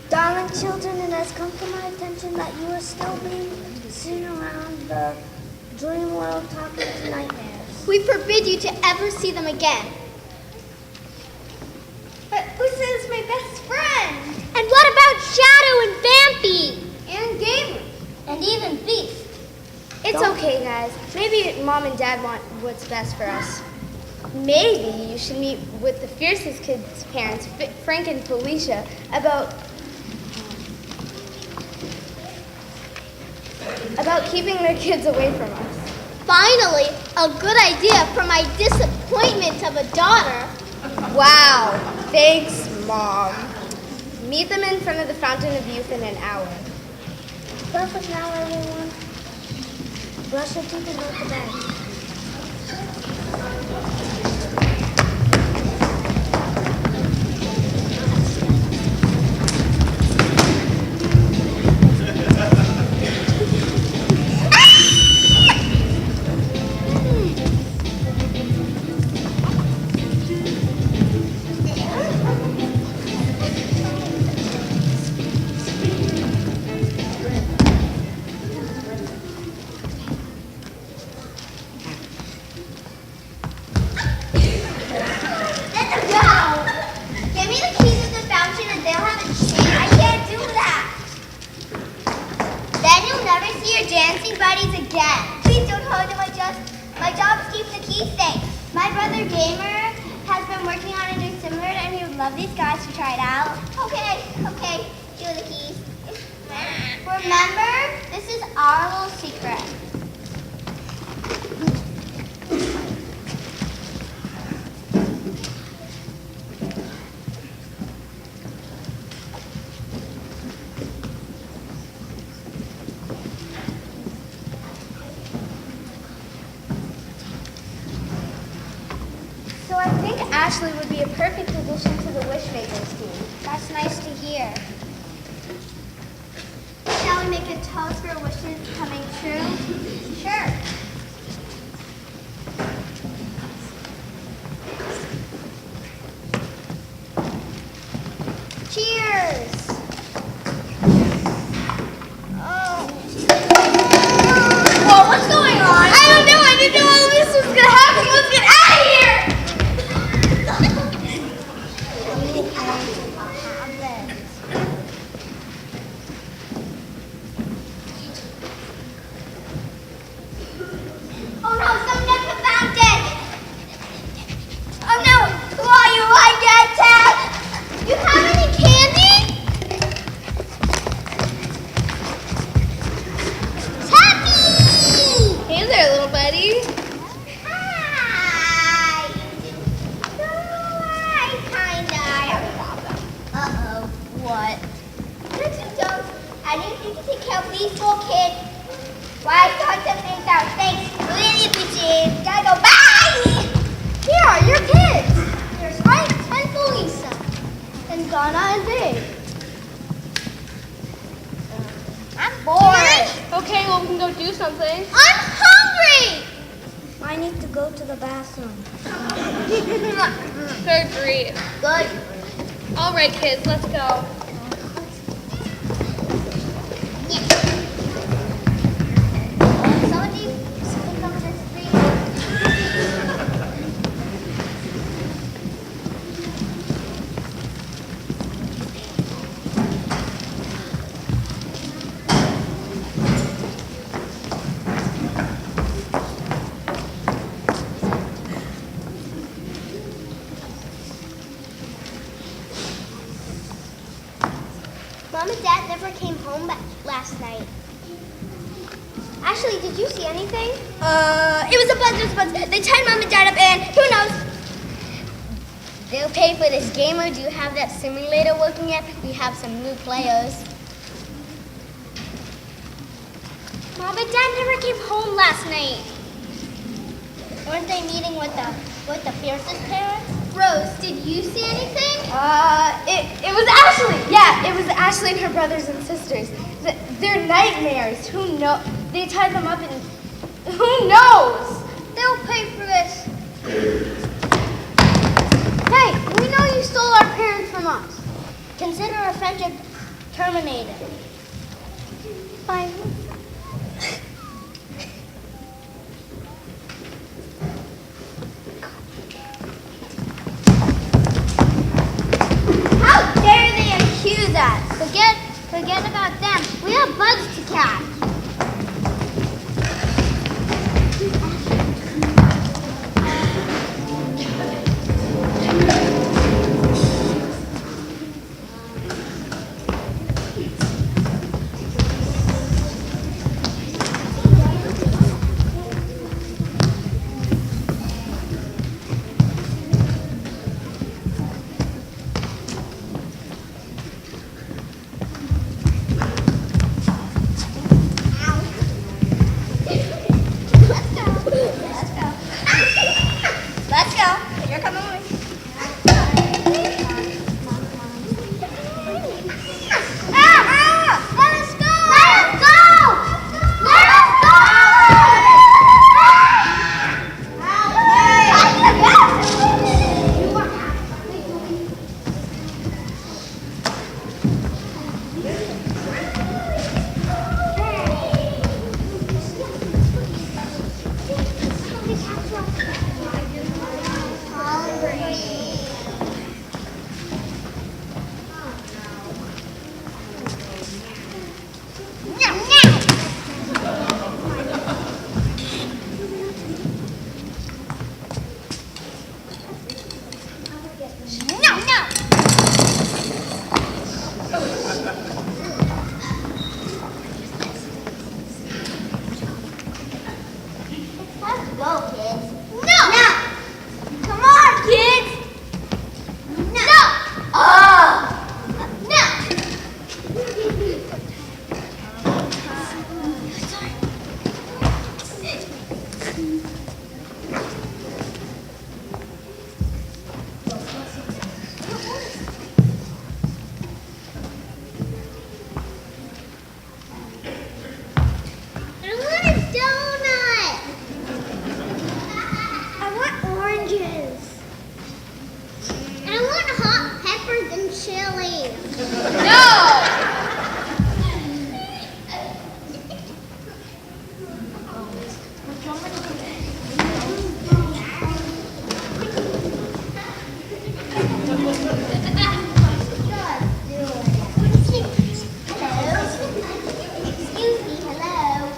Darling children, it has come to my attention that you are still being seen around the dream world talking to nightmares. We forbid you to ever see them again. But Usa is my best friend. And what about Shadow and Vampy? And Gamer. And even Beast. It's okay, guys. Maybe Mom and Dad want what's best for us. Maybe you should meet with the Fiercest Kids' parents, Frank and Felicia, about keeping their kids away from us. Finally, a good idea for my disappointment of a daughter. Wow. Thanks, Mom. Meet them in front of the Fountain of Youth in an hour. Perfect now, everyone. Brush your teeth and go to bed. dancing buddies again. Please don't hold them. My job is to keep the keys safe. My brother Gamer has been working on a new similar and he would love these guys to try it out. Okay. Here are the keys. Remember, this is our little secret. So I think Ashley would be a perfect addition to the Wishmakers team. That's nice to hear. shall we make a toast for wishes coming true? Sure. Cheers! Oh. Whoa, what's going on? I don't know. I didn't know all this was gonna happen. Let's get out of here! Oh no, someone just found it! Oh no, who are you? I get it! You have any candy? Happy! Hey there, little buddy. Hi! So I have a problem. Uh-oh, what? You're too dumb. I didn't think to take care of these four kids. Why start to think out? Thanks, really bitches. Gotta go, bye! Here are your kids. Here's Frank and Felisa. And Donna and Dave. I'm bored. Okay, well, we can go do something. I'm hungry! I need to go to the bathroom. Surgery. Good. All right, kids, let's go. Somebody speak over the street. Mom and Dad never came home last night. Ashley, did you see anything? It was a buzz. They tied Mom and Dad up and who knows? They'll pay for this game, or do you have that simulator working yet? We have some new players. Mom and Dad never came home last night. Weren't they meeting with the fiercest parents? Rose, did you see anything? It was Ashley. Yeah, it was Ashley and her brothers and sisters. They're nightmares. Who know? They tied them up and who knows? They'll pay for this. Hey, we know you stole our parents from us. Consider our friendship terminated. Fine. How dare they accuse us? Forget about them. We have bugs to catch. Let's go. You're coming with me. Let us go! Let us go! Let us go! Let's go, kids. No! Come on, kids! chili. No! Excuse me, hello.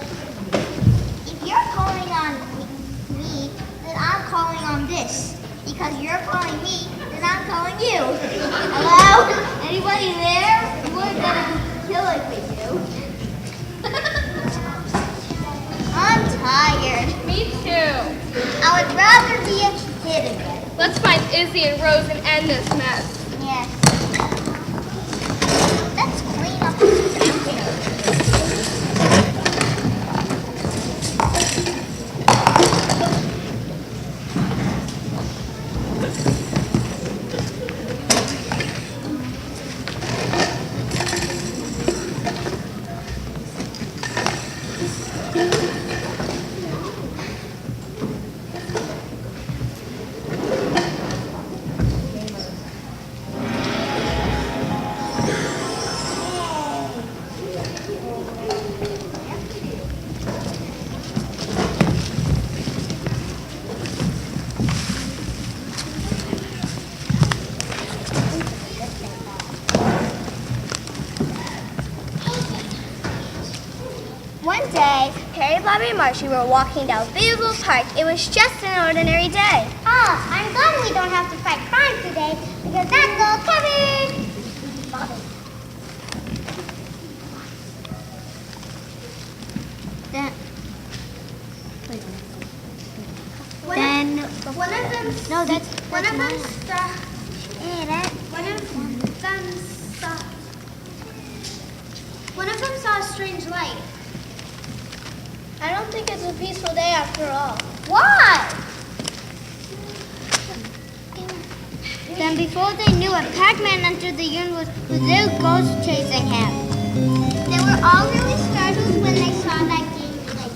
If you're calling on me, then I'm calling on this. Because you're calling me, then I'm calling you. Hello? Anybody there? We're gonna kill it with you. I'm tired. Me too. I would rather be a kid again. Let's find Izzy and Rose and end this mess. Yes. Let's clean up this fountain. One day, Perry, Bobby, and Marshall were walking down Beautiful Park. It was just an ordinary day. Oh, I'm glad we don't have to fight crime today because that's all covered. Bobby. Then, one of them. No, that's one of them saw. One of them saw a strange light. I don't think it's a peaceful day after all. Why? Then before they knew it, Pac-Man entered the universe with their ghost chasing him. They were all really startled when they saw that game light.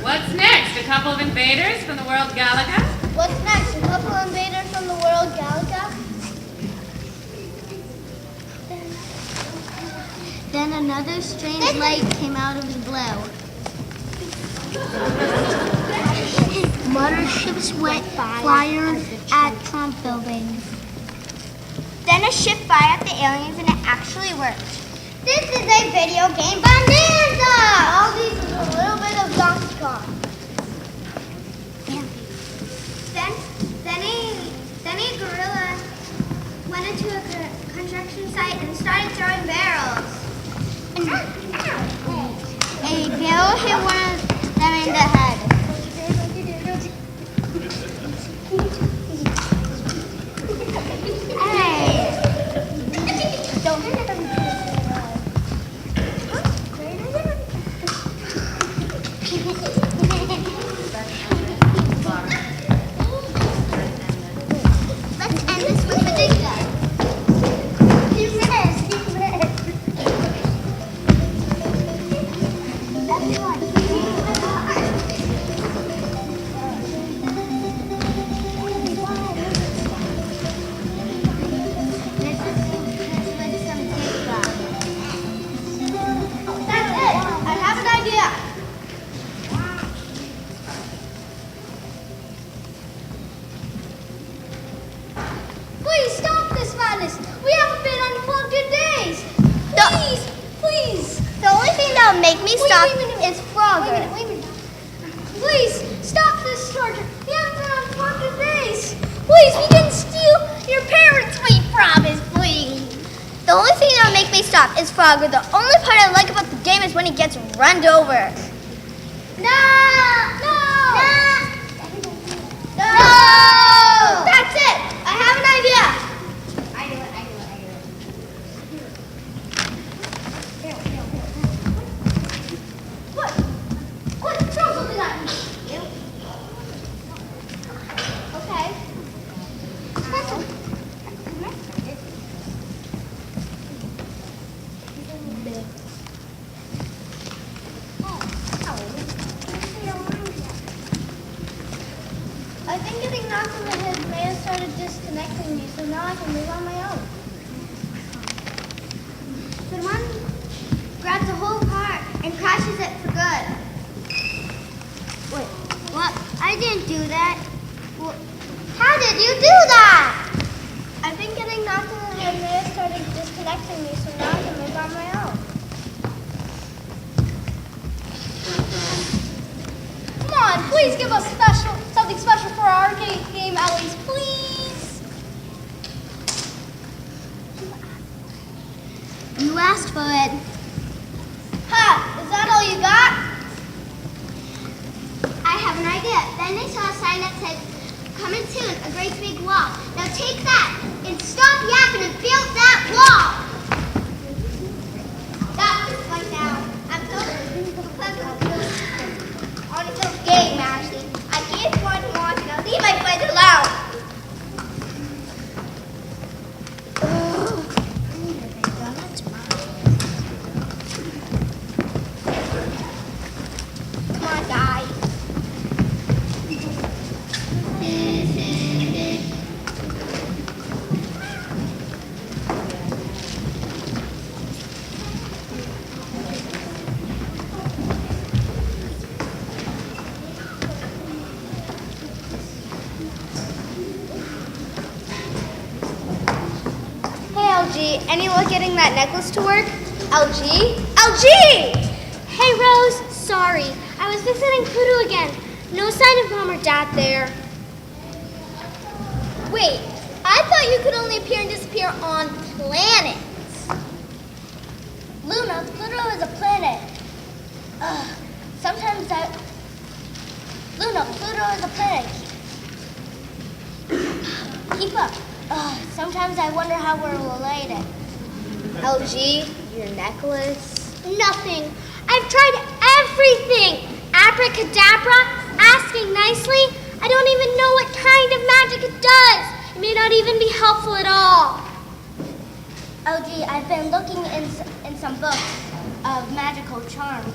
What's next? A couple of invaders from the world Galaga? What's next? A couple of invaders from the world Galaga? Then another strange light came out of the blue. Motherships went fired at Trump buildings. Then a ship fired at the aliens and it actually worked. This is a video game bonanza! All these is a little bit of Donkey Kong. Then a gorilla went into a construction site and started throwing barrels. A barrel hit one of them in the head. Hey! Don't hit them. Let's end this with a big gun. You missed. That's it. I have an idea. Please stop this madness. We haven't been unplugged in days. Please. The only thing that will make me stop is Frogger. Wait a minute. Please stop this torture. We haven't been unplugged in days. Please, we didn't steal your parents. We promise, please. The only thing that will make me stop is Frogger. The only part I like about the game is when he gets run over. No! That's it! I have an idea! I do it. What? Throw something at me! You? Okay. disconnecting me, so now I can live on my own. Then one grabs the whole car and crashes it for good. Wait, what? I didn't do that. Well, how did you do that? I've been getting knocked in the head and they started disconnecting me, so now I can live on my own. Come on, please give us something special for our game, at least, please. You asked for it. Ha! Is that all you got? I have an idea. Then they saw a sign that said, "Coming soon, a great big wall." Now take that and stop yapping and build that wall. Stop this one now. I'm so on the game, Ashley. I can't want to watch. Now leave my friends alone. Come on, guys. LG, any luck getting that necklace to work? LG? LG! Hey, Rose. Sorry. I was visiting Pluto again. No sign of Mom or Dad there. Wait, I thought you could only appear and disappear on planets. Luna, Pluto is a planet. Luna, Pluto is a planet. Keep up. Sometimes I wonder how we're related. LG, your necklace. Nothing. I've tried everything. Abracadabra, asking nicely. I don't even know what kind of magic it does. It may not even be helpful at all. LG, I've been looking in some books of magical charms,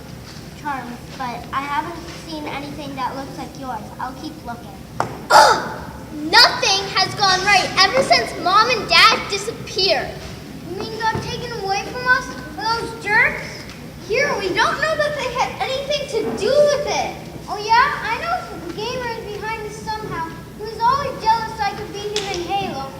but I haven't seen anything that looks like yours. I'll keep looking. Nothing has gone right ever since Mom and Dad disappeared. You mean got taken away from us by those jerks? Here, we don't know that they had anything to do with it. Oh yeah? I know the gamer is behind this somehow. He was always jealous I could beat him in Halo.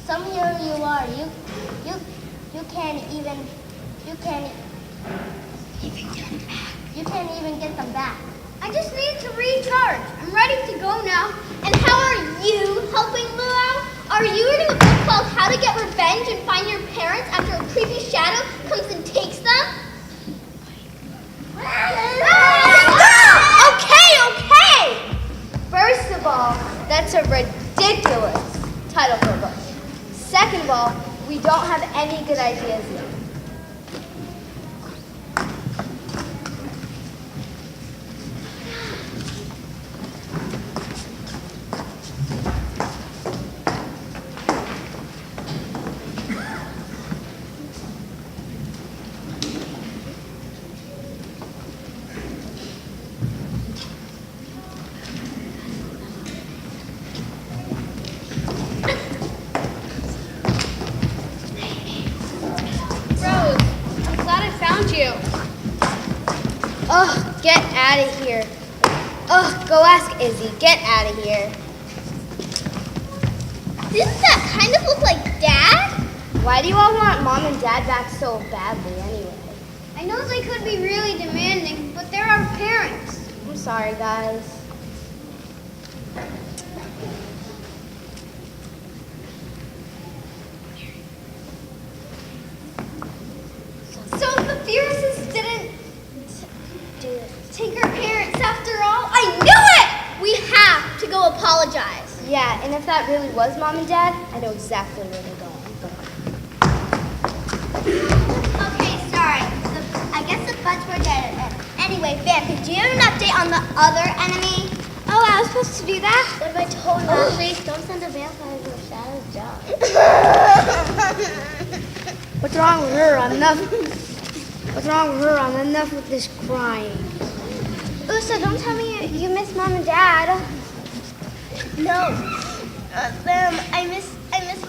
Some here you are. You can't even get them back. I just need to recharge. I'm ready to go now. And how are you helping Luau? Are you reading a book called How to Get Revenge and Find Your Parents After a Creepy Shadow Comes and Takes Them? Okay. First of all, that's a ridiculous title for a book. Second of all, we don't have any good ideas yet. Oh, get out of here. Oh, go ask Izzy. Get out of here. Didn't that kind of look like Dad? Why do you all want Mom and Dad back so badly anyway? I know they could be really demanding, but they're our parents. I'm sorry, guys. So the Fierces didn't take our parents after all? I knew it! We have to go apologize. Yeah, and if that really was Mom and Dad, I know exactly where they're going. Okay, sorry. I guess the butts were dead. Anyway, Vampy, do you have an update on the other enemy? Oh, I was supposed to do that? What if I told you? Please don't send a vampire to a shadow's job. What's wrong with her? I'm nothing. What's wrong with her? I'm enough with this crying. Usa, don't tell me you miss Mom and Dad. No. Them. I miss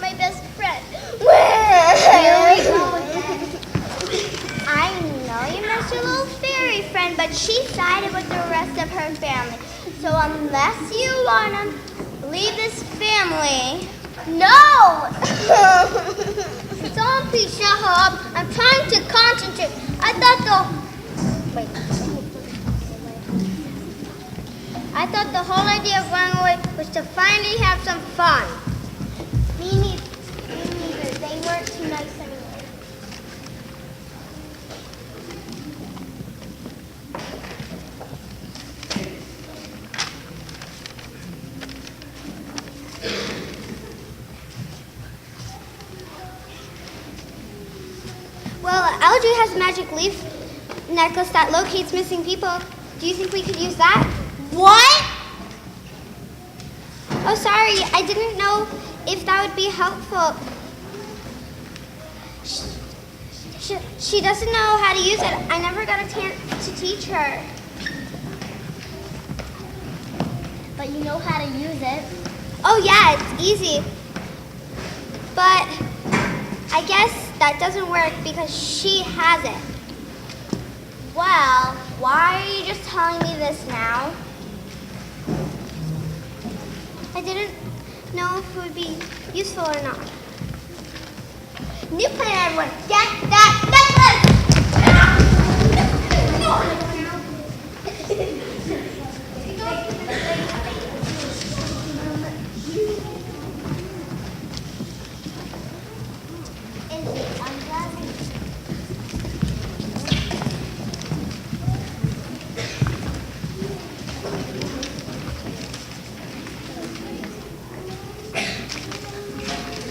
my best friend. Here we go again. I know you miss your little fairy friend, but she sided with the rest of her family. So unless you want to leave this family, no! Zombie, shut up. I'm trying to concentrate. I thought the whole idea of running away was to finally have some fun. Me neither. They weren't too nice anyway. Well, Eldred has a magic leaf necklace that locates missing people. Do you think we could use that? What? Oh, sorry. I didn't know if that would be helpful. She doesn't know how to use it. I never got a chance to teach her. But you know how to use it. Oh, yeah, it's easy. But I guess that doesn't work because she has it. Well, why are you just telling me this now? I didn't know if it would be useful or not. New plan, everyone. Get that necklace!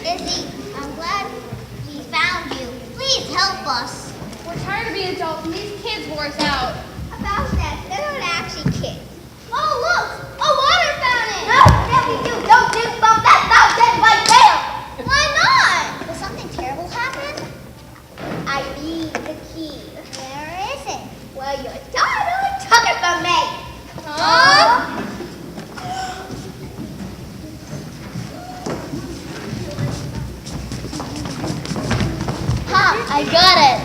Izzy, I'm glad we found you. Please help us. We're tired of being adults and these kids wore us out. About that, they're not actually kids. Oh, look! A water fountain! No, Debbie, you don't dig from that fountain right there! Why not? Will something terrible happen? I need the key. Where is it? Well, your daughter took it from me. Huh? I got it.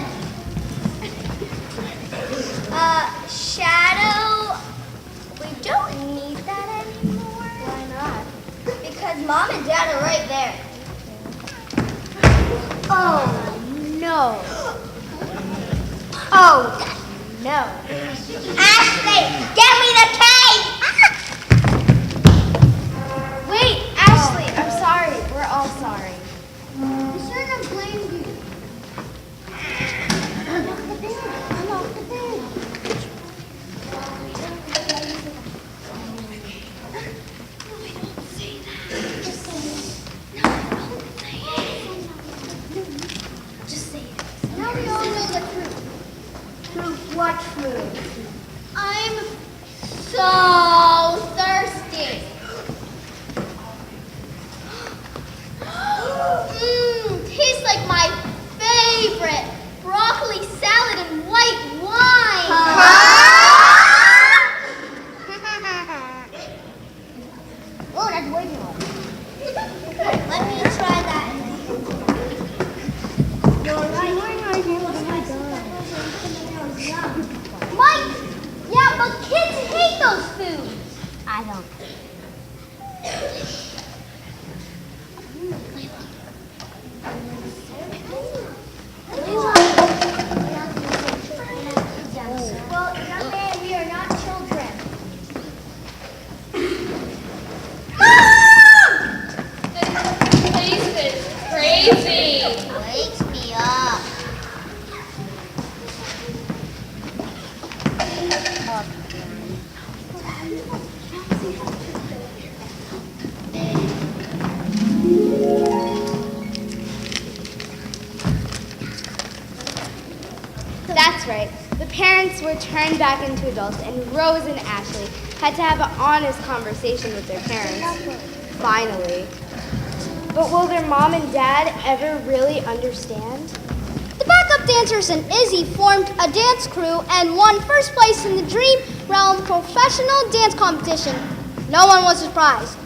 Shadow, we don't need that anymore. Why not? Because Mom and Dad are right there. Oh, no. Oh, no. Ashley, give me the key! Wait, Ashley, I'm sorry. We're all sorry. You shouldn't have blamed you. Unlock the door. Unlock the door. Now we all know the truth. Truth, what truth? I'm so thirsty. Tastes like my favorite broccoli salad and white wine. Oh, that's way too much. Let me try that. Mike! Yeah, but kids hate those foods. I don't. Well, young man, we are not children. This taste is crazy. Wakes me up. That's right. The parents were turned back into adults, and Rose and Ashley had to have an honest conversation with their parents. Finally. But will their mom and dad ever really understand? The backup dancers and Izzy formed a dance crew and won first place in the Dream Realm professional dance competition. No one was surprised.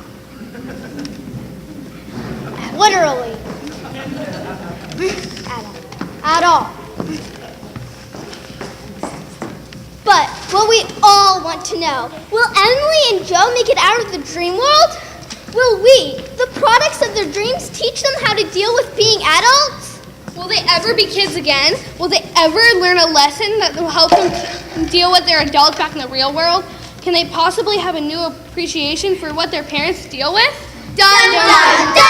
Literally. At all. But what we all want to know, will Emily and Joe make it out of the dream world? Will we, the products of their dreams, teach them how to deal with being adults? Will they ever be kids again? Will they ever learn a lesson that will help them deal with their adults back in the real world? Can they possibly have a new appreciation for what their parents deal with? Dun dun dun!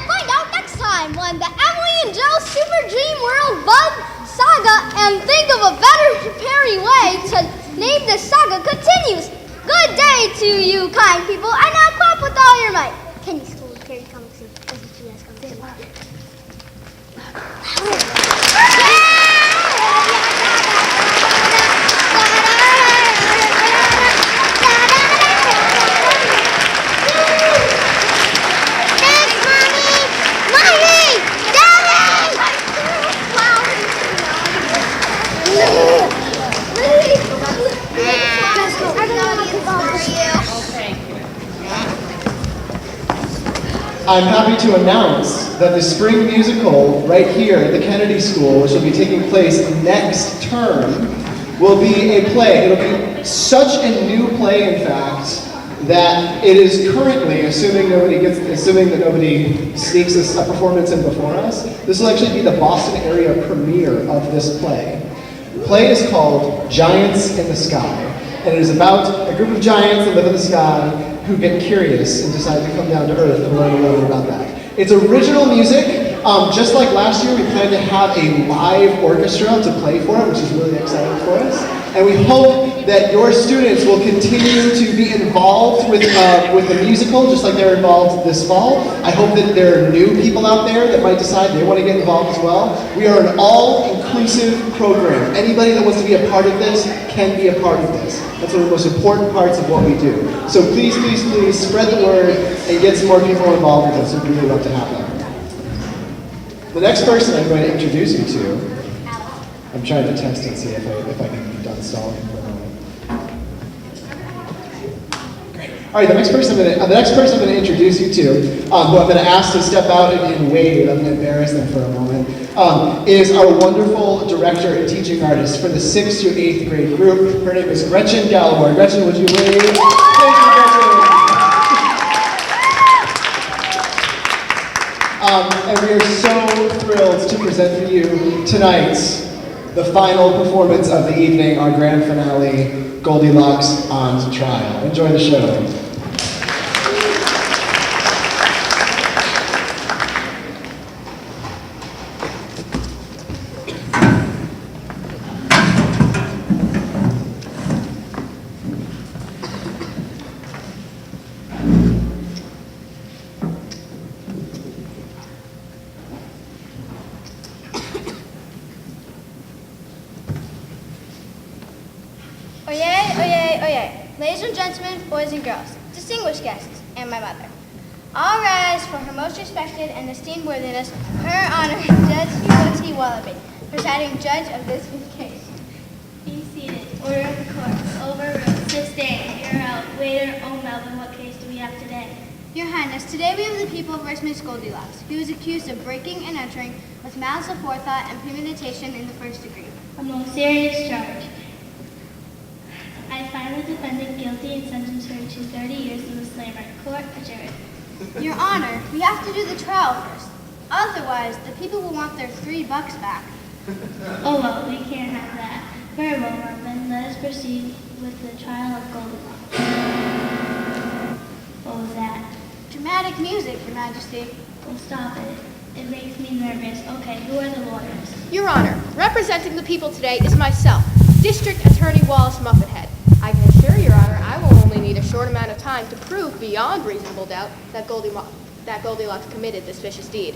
Find out next time when the Emily and Joe Super Dream World Bud Saga and think of a better preparing way to name this saga continues. Good day to you, kind people, and now clap with all your might. Can you school carry comics and SGS comics? I'm happy to announce that the spring musical right here at the Kennedy School, which will be taking place next term, will be a play. It'll be such a new play, in fact, that it is currently, assuming that nobody sneaks a performance in before us, this will actually be the Boston area premiere of this play. The play is called Giants in the Sky, and it is about a group of giants that live in the sky who get curious and decide to come down to Earth and learn a little about that. It's original music. Just like last year, we plan to have a live orchestra to play for it, which is really exciting for us. And we hope that your students will continue to be involved with the musical, just like they're involved this fall. I hope that there are new people out there that might decide they want to get involved as well. We are an all-inclusive program. Anybody that wants to be a part of this can be a part of this. That's one of the most important parts of what we do. So please, please, please spread the word and get some more people involved with us. We'd really love to have them. The next person I'm going to introduce you to, I'm trying to test and see if I can be done stalling for a moment. Great. All right, the next person I'm going to introduce you to, who I'm going to ask to step out and wave, I'm going to embarrass them for a moment, is our wonderful director and teaching artist for the 6th through 8th grade group. Her name is Gretchen Gallagher. Gretchen, would you wave? Thank you, Gretchen. And we are so thrilled to present for you tonight the final performance of the evening, our grand finale, Goldilocks on Trial. Enjoy the show. Oyez, oyez, oyez. Ladies and gentlemen, boys and girls, distinguished guests, and my mother. All rise for her most respected and esteemed worthiness, Her Honor, Judge Hugh T. Wallaby, presiding judge of this case. Be seated. Order of the court. Overruled. Sustained. You're out. Waiter. Oh, Melvin, what case do we have today? Your Highness, today we have the people versus Miss Goldilocks, who is accused of breaking and entering with malice aforethought and premeditation in the first degree. A most serious charge. I find the defendant guilty and sentence her to 30 years in the slammer. Court adjourned. Your Honor, we have to do the trial first. Otherwise, the people will want their $3 back. Oh, well, we can't have that. Very well, Melvin. Let us proceed with the trial of Goldilocks. What was that? Dramatic music, Your Majesty. Well, stop it. It makes me nervous. Okay, who are the lawyers? Your Honor, representing the people today is myself, District Attorney Wallace Muffinhead. I can assure Your Honor I will only need a short amount of time to prove beyond reasonable doubt that Goldilocks committed this vicious deed.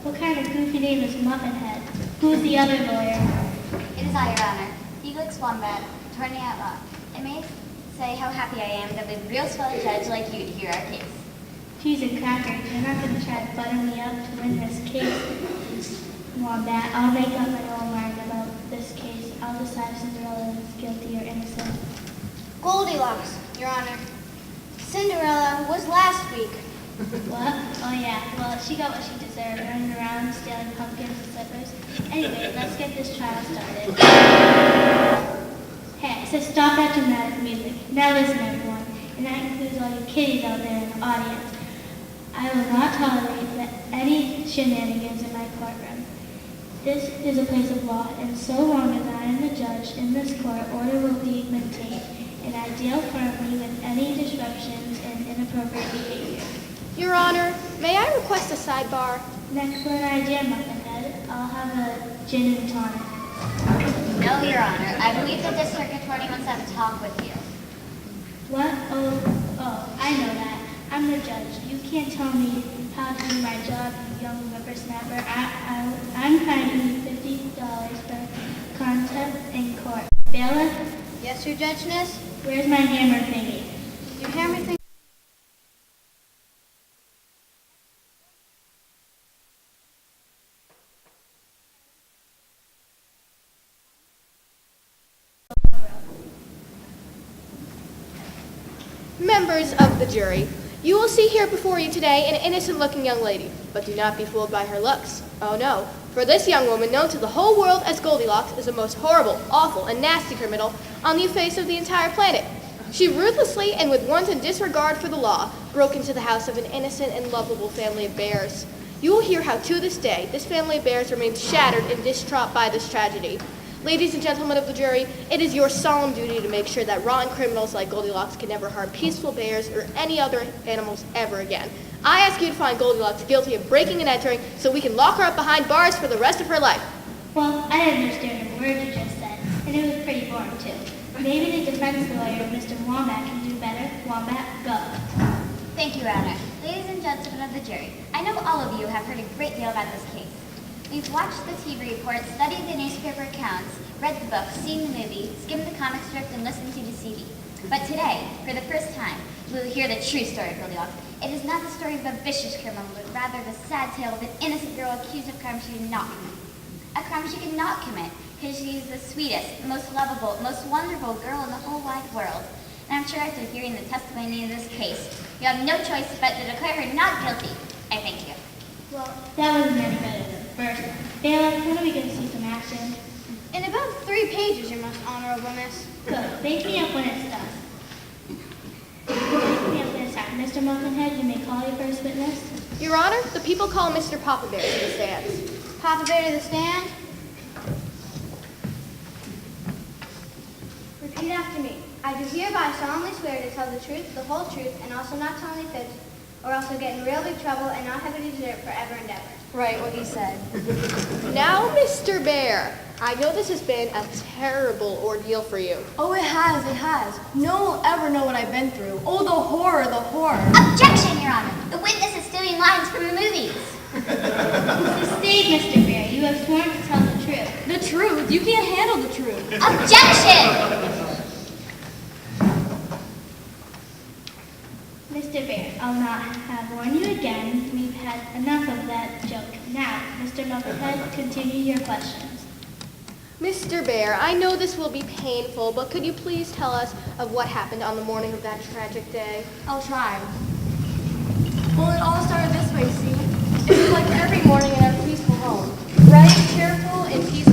What kind of goofy name is Muffinhead? Who's the other lawyer? It is I, Your Honor, Felix Wombat, attorney at law. I may say how happy I am that we have a real swell judge like you to hear our case. Cheese and crackers, you're not going to try to butter me up to win this case. Wombat. I'll make up my own mind about this case. I'll decide Cinderella is guilty or innocent. Goldilocks, Your Honor. Cinderella was last week. What? Oh yeah, well, she got what she deserved, running around stealing pumpkins and slippers. Anyway, let's get this trial started. Hey, I said stop that dramatic music. Now listen, everyone, and that includes all you kiddies out there in the audience. I will not tolerate any shenanigans in my courtroom. This is a place of law, and so long as I am the judge in this court, order will be maintained, and I deal firmly with any disruptions and inappropriate behavior. Your Honor, may I request a sidebar? An excellent idea, Muffinhead. I'll have a gin and tonic. No, Your Honor. I believe the district attorney wants to have a talk with you. What? Oh, I know that. I'm the judge. You can't tell me how to do my job, you young whippersnapper. I'm fining you $50 for contempt in court. Bailiff, Yes, Your Judgeness? where's my hammer thingy? Your hammer thing. Members of the jury, you will see here before you today an innocent-looking young lady, but do not be fooled by her looks. Oh no, for this young woman, known to the whole world as Goldilocks, is the most horrible, awful, and nasty criminal on the face of the entire planet. She ruthlessly and with wanton disregard for the law broke into the house of an innocent and lovable family of bears. You will hear how to this day this family of bears remains shattered and distraught by this tragedy. Ladies and gentlemen of the jury, it is your solemn duty to make sure that rotten criminals like Goldilocks can never harm peaceful bears or any other animals ever again. I ask you to find Goldilocks guilty of breaking and entering so we can lock her up behind bars for the rest of her life. Well, I didn't understand a word you just said, and it was pretty boring too. Maybe the defense lawyer, Mr. Wombat, can do better. Wombat, go. Thank you, Your Honor. Ladies and gentlemen of the jury, I know all of you have heard a great deal about this case. We've watched the TV reports, studied the newspaper accounts, read the books, seen the movie, skimmed the comic strip, and listened to the CD. But today, for the first time, we will hear the true story of Goldilocks. It is not the story of a vicious criminal, but rather the sad tale of an innocent girl accused of crime she did not commit. A crime she could not commit because she is the sweetest, most lovable, most wonderful girl in the whole wide world. And I'm sure after hearing the testimony in this case, you have no choice but to declare her not guilty. I thank you. Well, that wasn't any better than the first one. Bailiff, when are we going to see some action? In about 3 pages, Your Most Honorable Miss. Good. Wake me up when it's done. Wake me up when it's time. Mr. Muffinhead, you may call your first witness. Your Honor, the people call Mr. Papa Bear to the stands. Papa Bear to the stand. Repeat after me. I do hereby solemnly swear to tell the truth, the whole truth, and also not tell any fibs, or else I'll get in real big trouble and not have a dessert forever and ever. Right, what he said. Now, Mr. Bear, I know this has been a terrible ordeal for you. Oh, it has, it has. No one will ever know what I've been through. Oh, the horror, the horror. Objection, Your Honor. The witness is stealing lines from the movies. Sustained, Mr. Bear. You have sworn to tell the truth. The truth? You can't handle the truth. Objection! Mr. Bear, I'll not have warned you again. We've had enough of that joke. Now, Mr. Muffinhead, continue your questions. Mr. Bear, I know this will be painful, but could you please tell us of what happened on the morning of that tragic day? I'll try. Well, it all started this way, see? It was like every morning in our peaceful home. Bright, cheerful, and peaceful.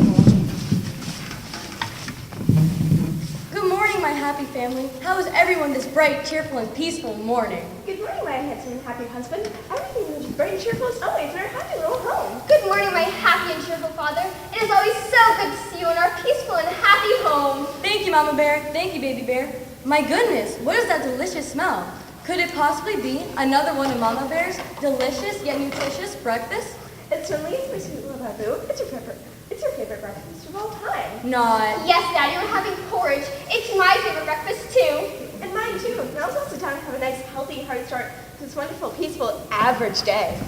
Good morning, my happy family. How is everyone this bright, cheerful, and peaceful morning? Good morning, my handsome and happy husband. Everything is bright and cheerful as always in our happy little home. Good morning, my happy and cheerful father. It is always so good to see you in our peaceful and happy home. Thank you, Mama Bear. Thank you, Baby Bear. My goodness, what is that delicious smell? Could it possibly be another one of Mama Bear's delicious yet nutritious breakfast? It certainly is, my sweet little babu. It's your favorite breakfast of all time. Not. Yes, Daddy, we're having porridge. It's my favorite breakfast, too. And mine too. Now's also time to have a nice, healthy, hearty start to this wonderful, peaceful, average day.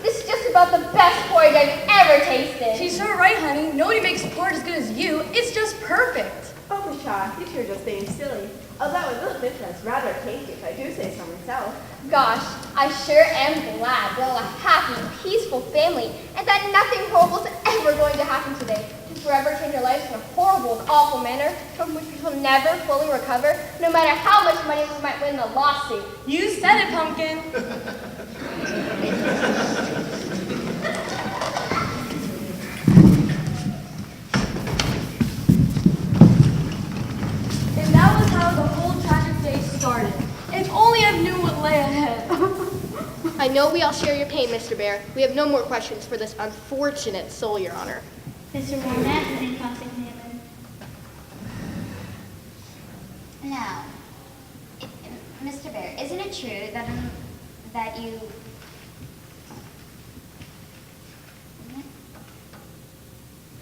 This is just about the best porridge I've ever tasted. She's so right, honey. Nobody makes porridge as good as you. It's just perfect. Oh, Pshaw, you're just being silly. Although a little bit is rather tasty if I do say so myself. Gosh, I sure am glad we're all a happy, peaceful family and that nothing horrible is ever going to happen today to forever change our lives in a horrible and awful manner from which we will never fully recover, no matter how much money we might win in the lawsuit. You said it, Pumpkin. And that was how the whole tragic day started. If only I knew what lay ahead. I know we all share your pain, Mr. Bear. We have no more questions for this unfortunate soul, Your Honor. Mr. Wombat is being cross-examined. Now, Mr. Bear, isn't it true that you...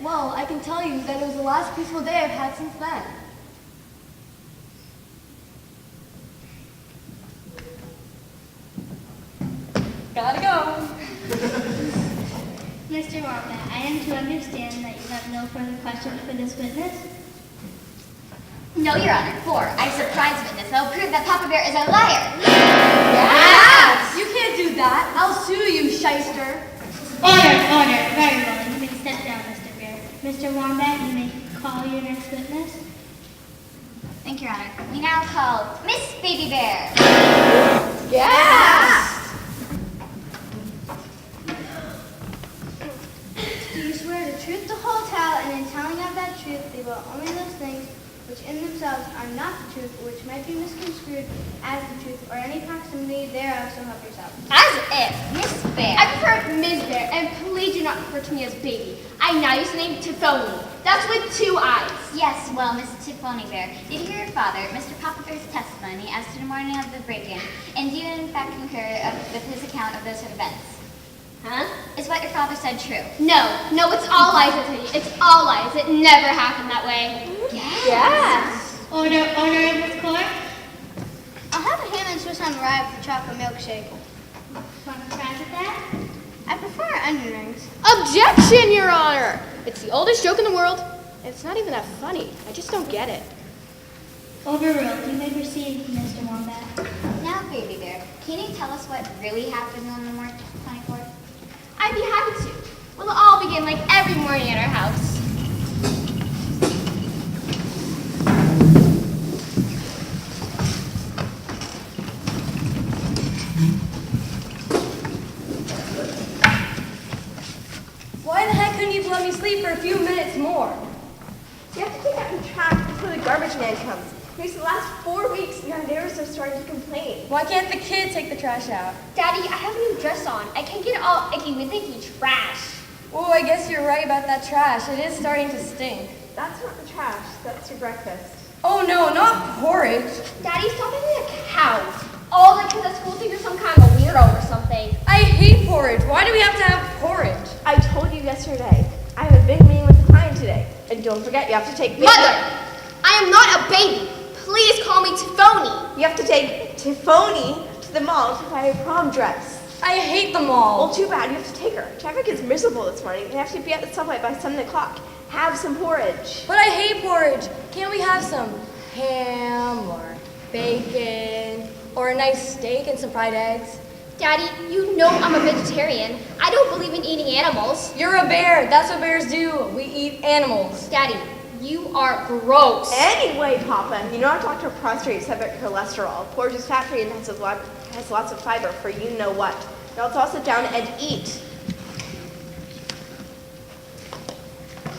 Well, I can tell you that it was the last peaceful day I've had since then. Gotta go. Mr. Wombat, I am to understand that you have no further questions for this witness? No, Your Honor. 4, I surprise witness. I'll prove that Papa Bear is a liar. Yes! You can't do that. I'll sue you, shyster. Order, order. Very well. You may step down, Mr. Bear. Mr. Wombat, you may call your next witness. Thank you, Your Honor. We now call Miss Baby Bear. Yes! Do you swear the truth, the whole tale, and in telling of that truth, leave out only those things which in themselves are not the truth, or which might be misconstrued as the truth, or any proximity thereof, so help yourself? As if. Miss Bear. I prefer Ms. Bear, and please do not refer to me as baby. I now use the name Tiffoni. That's with 2 eyes. Yes, well, Miss Tiffoni Bear, did you hear your father, Mr. Papa Bear's testimony as to the morning of the break-in, and do you in fact concur with his account of those events? Huh? Is what your father said true? No, it's all lies, I tell you. It's all lies. It never happened that way. Yes. Order in this court. I'll have a ham and Swiss on rye with a chocolate milkshake. Want to fries with that? I prefer onion rings. Objection, Your Honor! It's the oldest joke in the world, and it's not even that funny. I just don't get it. Overruled. You may proceed, Mr. Wombat. Now, Baby Bear, can you tell us what really happened on the March 24th? I'd be happy to. Well, it all began like every morning at our house. Why the heck couldn't you let me sleep for a few minutes more? You have to take out the trash before the garbage man comes. Because the last 4 weeks, our neighbors have started to complain. Why can't the kid take the trash out? Daddy, I have a new dress on. I can't get it all icky with icky trash. Oh, I guess you're right about that trash. It is starting to stink. That's not the trash. That's your breakfast. Oh no, not porridge. Daddy, stop being a cow. All the kids at school think you're some kind of a weirdo or something. I hate porridge. Why do we have to have porridge? I told you yesterday. I have a big meeting with the client today. And don't forget, you have to take... Mother, I am not a baby. Please call me Tiffoni. You have to take Tiffoni to the mall to buy a prom dress. I hate the mall. Well, too bad. You have to take her. Traffic is miserable this morning. You have to be at the subway by 7 o'clock. Have some porridge. But I hate porridge. Can't we have some ham or bacon or a nice steak and some fried eggs? Daddy, you know I'm a vegetarian. I don't believe in eating animals. You're a bear. That's what bears do. We eat animals. Daddy, you are gross. Anyway, Papa, you know our doctor prostrates have cholesterol. Porridge is fat-free and has lots of fiber for you know what. Now let's all sit down and eat.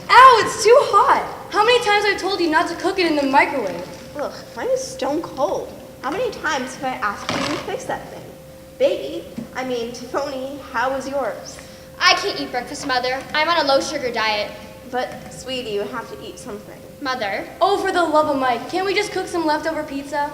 Ow, it's too hot. How many times have I told you not to cook it in the microwave? Ugh, mine is stone cold. How many times have I asked you to fix that thing? Baby, I mean, Tiffoni, how was yours? I can't eat breakfast, Mother. I'm on a low-sugar diet. But, sweetie, you have to eat something. Mother. Oh, for the love of Mike, can't we just cook some leftover pizza?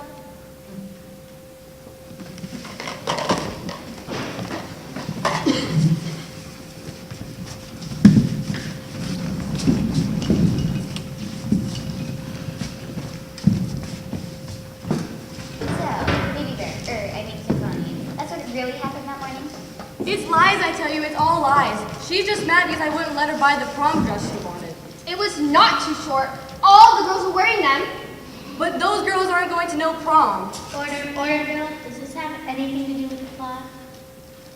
Really happened that morning? It's lies, I tell you. It's all lies. She's just mad because I wouldn't let her buy the prom dress she wanted. It was not too short. All the girls were wearing them. But those girls aren't going to no prom. Order, Bill. Does this have anything to do with the plot?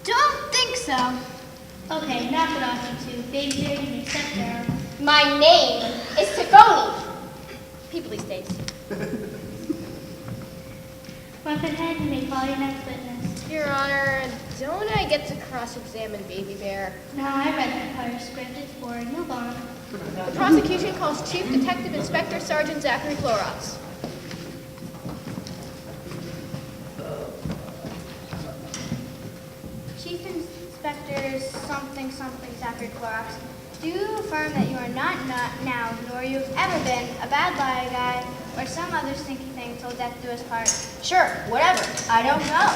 Don't think so. Okay, knock it off, you two. Baby Bear, you may step down. My name is Tifoni. People these days. Muffethead, you may call your next witness. Your Honor, don't I get to cross-examine Baby Bear? No, I read the entire script. It's boring. Move on. The prosecution calls Chief Detective Inspector Sergeant Zachary Clorox. Chief Inspector something Zachary Clorox, do you affirm that you are not now, nor you've ever been, a bad liar guy, or some other stinky thing till death do us part? Sure, whatever. I don't know.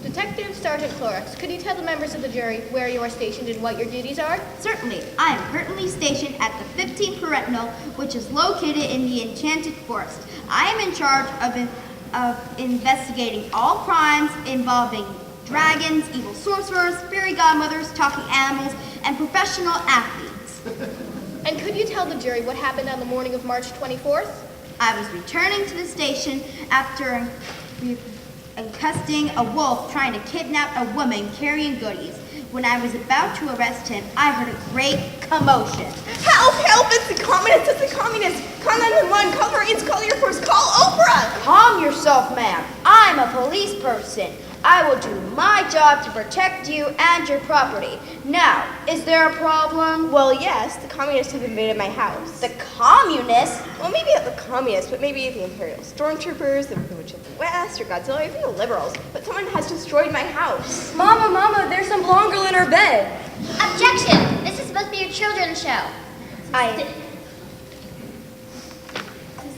Detective Sergeant Clorox, could you tell the members of the jury where you are stationed and what your duties are? Certainly. I am currently stationed at the 15th Parental, which is located in the Enchanted Forest. I am in charge of investigating all crimes involving dragons, evil sorcerers, fairy godmothers, talking animals, and professional athletes. And could you tell the jury what happened on the morning of March 24th? I was returning to the station after accosting a wolf trying to kidnap a woman carrying goodies. When I was about to arrest him, I heard a great commotion. Help, help, it's the communists, Call 911, call Marines, call Air Force, call Oprah! Calm yourself, ma'am. I'm a police person. I will do my job to protect you and your property. Now, is there a problem? Well, yes, the communists have invaded my house. The communists? Well, maybe not the communists, but maybe the Imperial Stormtroopers, the Witch of the West, or Godzilla, even the liberals. But someone has destroyed my house. Mama, there's some blonde girl in her bed. Objection! This is supposed to be your children's show.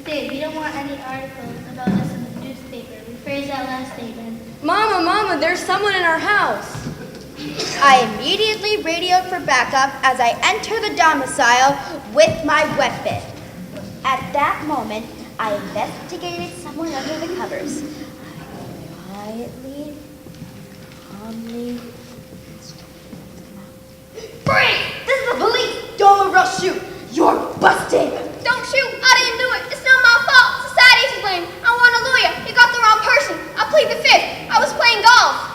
Dave, we don't want any articles about us in the newspaper. Rephrase that last statement. Mama, there's someone in our house. I immediately radioed for backup as I enter the domicile with my weapon. At that moment, I investigated someone under the covers. I quietly, calmly... Freeze! This is the police! Don't rush shoot! You're busted! Don't shoot! I didn't do it! It's not my fault! Society's to blame! I want a lawyer! You got the wrong person! I plead the fifth! I was playing golf!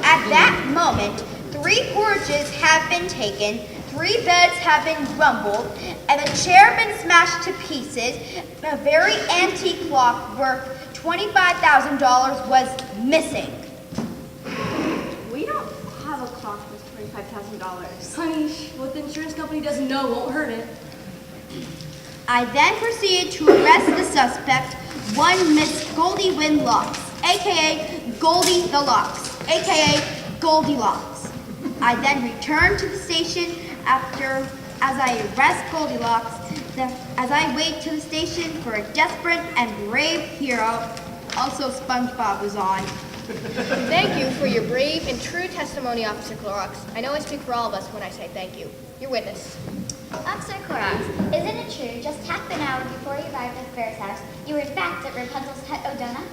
At that moment, 3 porches have been taken, 3 beds have been rumbled, and a chair been smashed to pieces. A very antique clock worth $25,000 was missing. We don't have a clock worth $25,000. Honey, what the insurance company doesn't know won't hurt it. I then proceeded to arrest the suspect, one Miss Goldie Wynn Locks, a.k.a. Goldie the Locks, a.k.a. Goldilocks. I then returned to the station as I arrest Goldilocks, as I wait to the station for a desperate and brave hero. Also, SpongeBob was on. Thank you for your brave and true testimony, Officer Clorox. I know I speak for all of us when I say thank you. Your witness. Officer Clorox, isn't it true just half an hour before you arrived at the Ferris house, you were in fact at Rapunzel's Hut O'Donuts?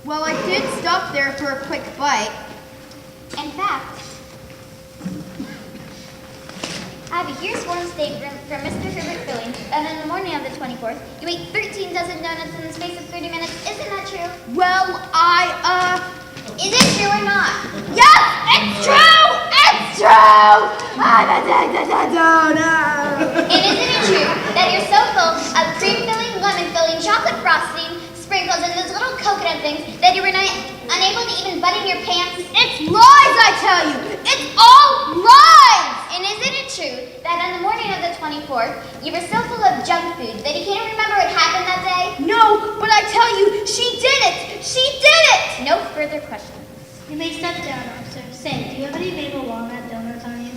Well, I did stop there for a quick bite. In fact, I have a here sworn statement from Mr. Herbert Billings that on the morning of the 24th, you ate 13 dozen donuts in the space of 30 minutes. Isn't that true? Well, Is it true or not? Yes, it's true! It's true! I'm addicted to donuts! And isn't it true that you're so full of cream filling, lemon filling, chocolate frosting, sprinkles, and those little coconut things that you were unable to even button your pants? It's lies, I tell you! It's all lies! And isn't it true that on the morning of the 24th, you were so full of junk food that you can't remember what happened that day? No, but I tell you, she did it! She did it! No further questions. You may step down, officer. Say, do you have any maple walnut donuts on you?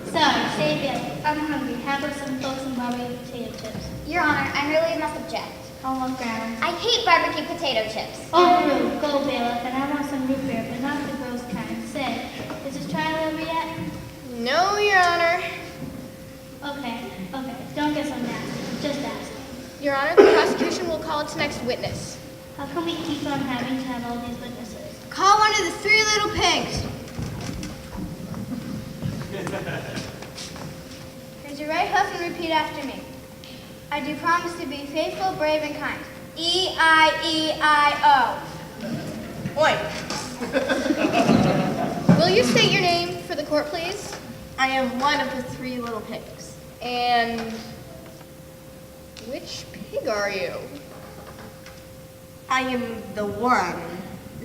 Sorry, say Bill. I'm hungry. How about some frozen barbecue potato chips? Your Honor, I really must object. On what grounds? I hate barbecue potato chips. Oh, rude. Go, bailiff, and I want some root beer, but not the gross kind. Say, is this trial over yet? No, Your Honor. Okay. Don't get so nasty. Just ask. Your Honor, the prosecution will call its next witness. How come we keep on having to have all these witnesses? Call one of the 3 little pigs. Here's your right repeat after me. I do promise to be faithful, brave, and kind. E-I-E-I-O. Oi. Will you state your name for the court, please? I am one of the 3 little pigs. And which pig are you? I am the one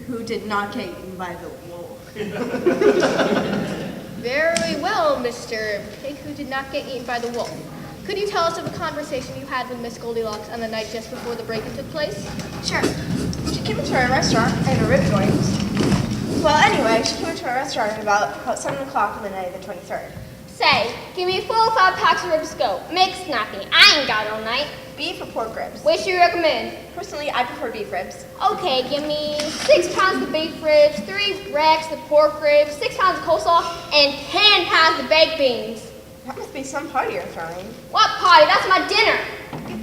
who did not get eaten by the wolf. Very well, Mr. Pig who did not get eaten by the wolf. Could you tell us of a conversation you had with Miss Goldilocks on the night just before the break-in took place? Sure. She came into our restaurant and a rib joint. Well, anyway, she came into our restaurant at about 7 o'clock on the night of the 23rd. Say, give me 4 or 5 packs of ribs go. Make snappy. I ain't got all night. Beef or pork ribs? Which do you recommend? Personally, I prefer beef ribs. Okay, give me 6 pounds of beef ribs, 3 racks of pork ribs, 6 pounds of coleslaw, and 10 pounds of baked beans. That must be some party you're throwing. What party? That's my dinner.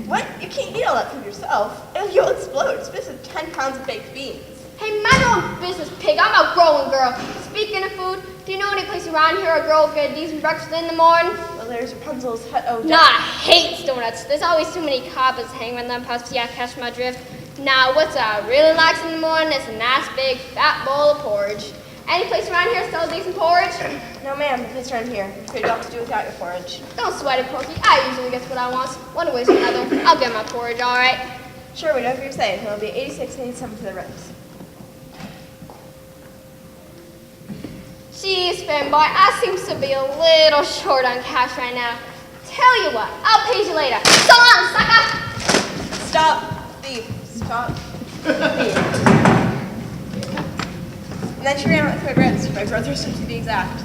What? You can't eat all that food yourself. You'll explode, especially 10 pounds of baked beans. Hey, mind your own business, pig. I'm a growing girl. Speaking of food, do you know any place around here a girl will get a decent breakfast in the morning? Well, there's Rapunzel's Hut. Oh, Nah, I hate donuts. There's always too many carbs hanging around them. Perhaps you catch my drift. Now, what's I really likes in the morning is a nice big fat bowl of porridge. Any place around here sells decent porridge? No, ma'am. The place around here. I'm afraid you'll have to do without your porridge. Don't sweat it, Porky. I usually get what I want. One ways or another. I'll get my porridge, all right? Sure, whatever you say. It'll be 86 and 87 for the ribs. Geez, fanboy, I seem to be a little short on cash right now. Tell you what, I'll pay you later. So long, sucker! Stop. Thief. Stop. Thief. And then she ran out with my ribs. My brother's to be exact.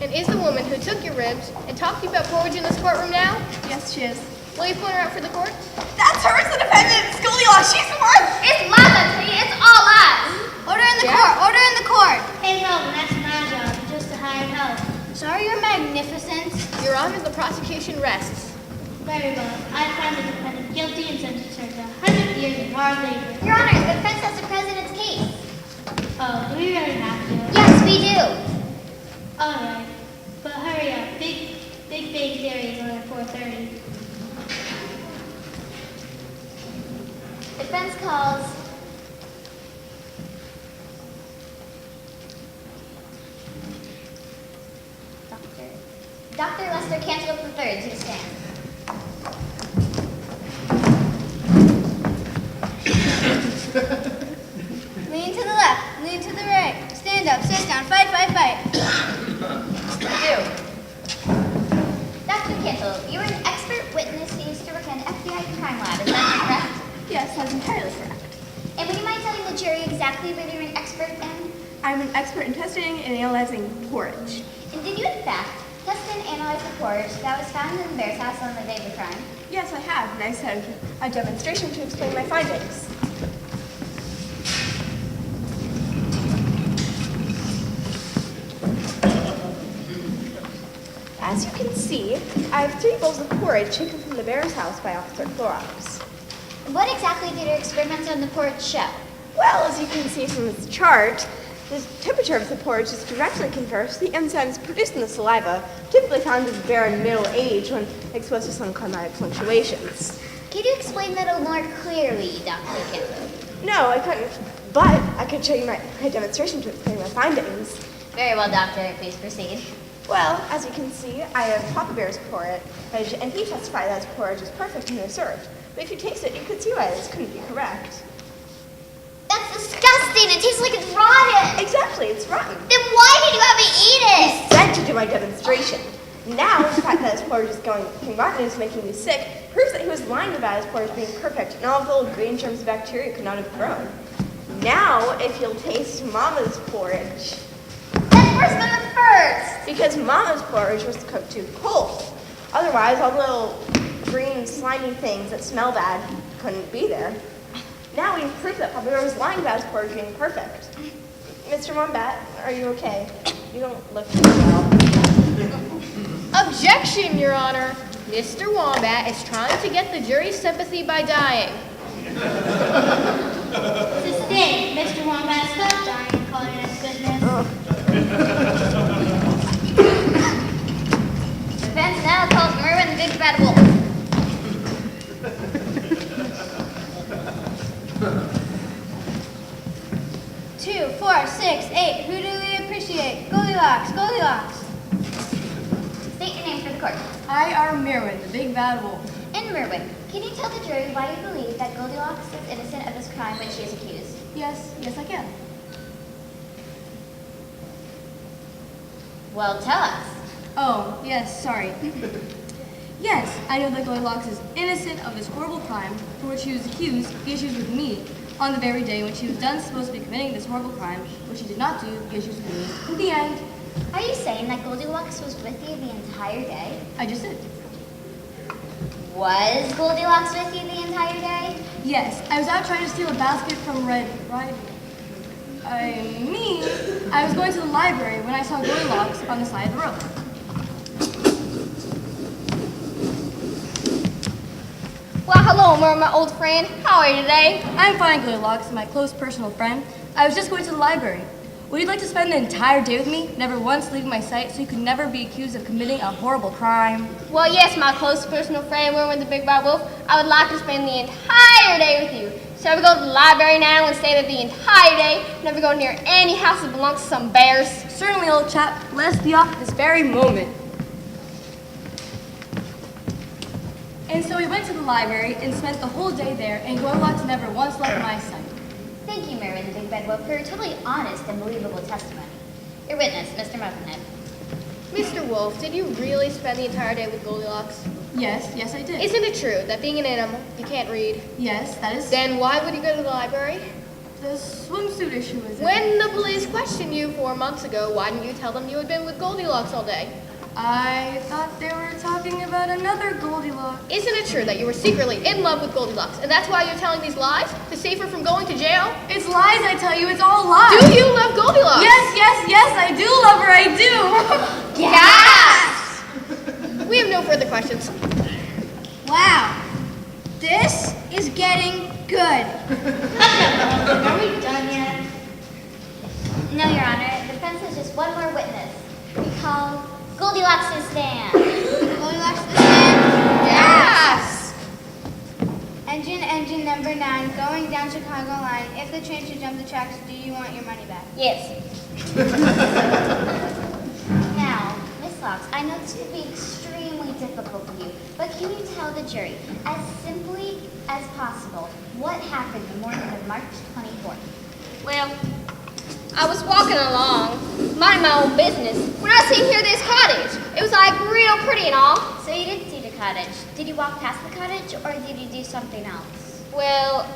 And is the woman who took your ribs and talked to you about porridge in this courtroom now? Yes, she is. Will you point her out for the court? That's her, the defendant. Goldilocks, she's the one. It's my duty, it's all lies. Order in the court. Order in the court. Hey, Melvin, that's my job, just to hire help. Sorry, Your Magnificence. Your Honor, the prosecution rests. Very well. I find the defendant guilty and sentence her to 100 years of hard labor. Your Honor, the defense has the president's case. Oh, do we really have to? Yes, we do. All right, but hurry up. Big Bang Theory is on at 4:30. Defense calls. Dr. Lester Cantaloupe III, to stand. Lean to the left, lean to the right. Stand up, sit down, fight, fight, fight. Dr. Cantaloupe, you are an expert witness who used to work in an FBI crime lab, is that correct? Yes, that's entirely correct. And would you mind telling the jury exactly what you're an expert in? I'm an expert in testing and analyzing porridge. And did you, in fact, test and analyze the porridge that was found in the bear's house on the day of the crime? Yes, I have, and I set a demonstration to explain my findings. As you can see, I have 3 bowls of porridge taken from the bear's house by Officer Clorox. What exactly did your experiments on the porridge show? Well, as you can see from this chart, the temperature of the porridge is directly converse to the enzymes produced in the saliva, typically found in the bear in middle age when exposed to some climatic fluctuations. Could you explain that a little more clearly, Dr. Cantaloupe? No, I couldn't, but I could show you my demonstration to explain my findings. Very well, Doctor. Please proceed. Well, as you can see, I have Papa Bear's porridge, and he testified that his porridge is perfect when it is served. But if you taste it, you could see why this couldn't be correct. That's disgusting. It tastes like it's rotten. Exactly, it's rotten. Then why did you have me eat it? Said to do my demonstration. Now, the fact that his porridge is going rotten and is making me sick proves that he was lying about his porridge being perfect, and all of the little green germs of bacteria could not have grown. Now, if you'll taste Mama's porridge. That's worse than the first. Because Mama's porridge was cooked too cold. Otherwise, all the little green slimy things that smell bad couldn't be there. Now we prove that Papa Bear was lying about his porridge being perfect. Mr. Wombat, are you okay? You don't look too well. Objection, Your Honor. Mr. Wombat is trying to get the jury's sympathy by dying. Sustained. Mr. Wombat, stop dying and call your next witness. Defense now calls murder in the big bad wolf. 2, 4, 6, 8. Who do we appreciate? Goldilocks, Goldilocks. State your name for the court. I are Merwin, the big bad wolf. And Merwin, can you tell the jury why you believe that Goldilocks is innocent of this crime which she is accused? Yes, I can. Well, tell us. Oh, yes, sorry. Yes, I know that Goldilocks is innocent of this horrible crime for which she was accused because she was with me on the very day when she was done supposed to be committing this horrible crime, which she did not do because she was with me in the end. Are you saying that Goldilocks was with you the entire day? I just did. Was Goldilocks with you the entire day? Yes, I was out trying to steal a basket from Red Riding. I was going to the library when I saw Goldilocks on the side of the road. Well, hello, my old friend. How are you today? I'm fine, Goldilocks, my close personal friend. I was just going to the library. Would you like to spend the entire day with me, never once leaving my sight, so you could never be accused of committing a horrible crime? Well, yes, my close personal friend, Merwin the Big Bad Wolf. I would like to spend the entire day with you. Shall we go to the library now and stay there the entire day? Never go near any house that belongs to some bears? Certainly, old chap. Let's be off at this very moment. And so we went to the library and spent the whole day there, and Goldilocks never once left my sight. Thank you, Merwin the Big Bad Wolf, for your totally honest and believable testimony. Your witness, Mr. Muffinhead. Mr. Wolf, did you really spend the entire day with Goldilocks? Yes, I did. Isn't it true that being an animal, you can't read? Yes, that is. Then why would you go to the library? The swimsuit issue is it? When the police questioned you 4 months ago, why didn't you tell them you had been with Goldilocks all day? I thought they were talking about another Goldilocks. Isn't it true that you were secretly in love with Goldilocks, and that's why you're telling these lies? To save her from going to jail? It's lies, I tell you. It's all lies. Do you love Goldilocks? Yes, I do love her. I do. Yes! We have no further questions. Wow. This is getting good. Are we done yet? No, Your Honor. The defense has just one more witness. We call Goldilocks to stand. Goldilocks to stand? Yes! Engine number 9, going down Chicago line. If the train should jump the tracks, do you want your money back? Yes. Now, Miss Locks, I know this could be extremely difficult for you, but can you tell the jury, as simply as possible, what happened the morning of March 24th? Well, I was walking along, minding my own business, when I seen here this cottage. It was like real pretty and all. So you did see the cottage. Did you walk past the cottage, or did you do something else? Well,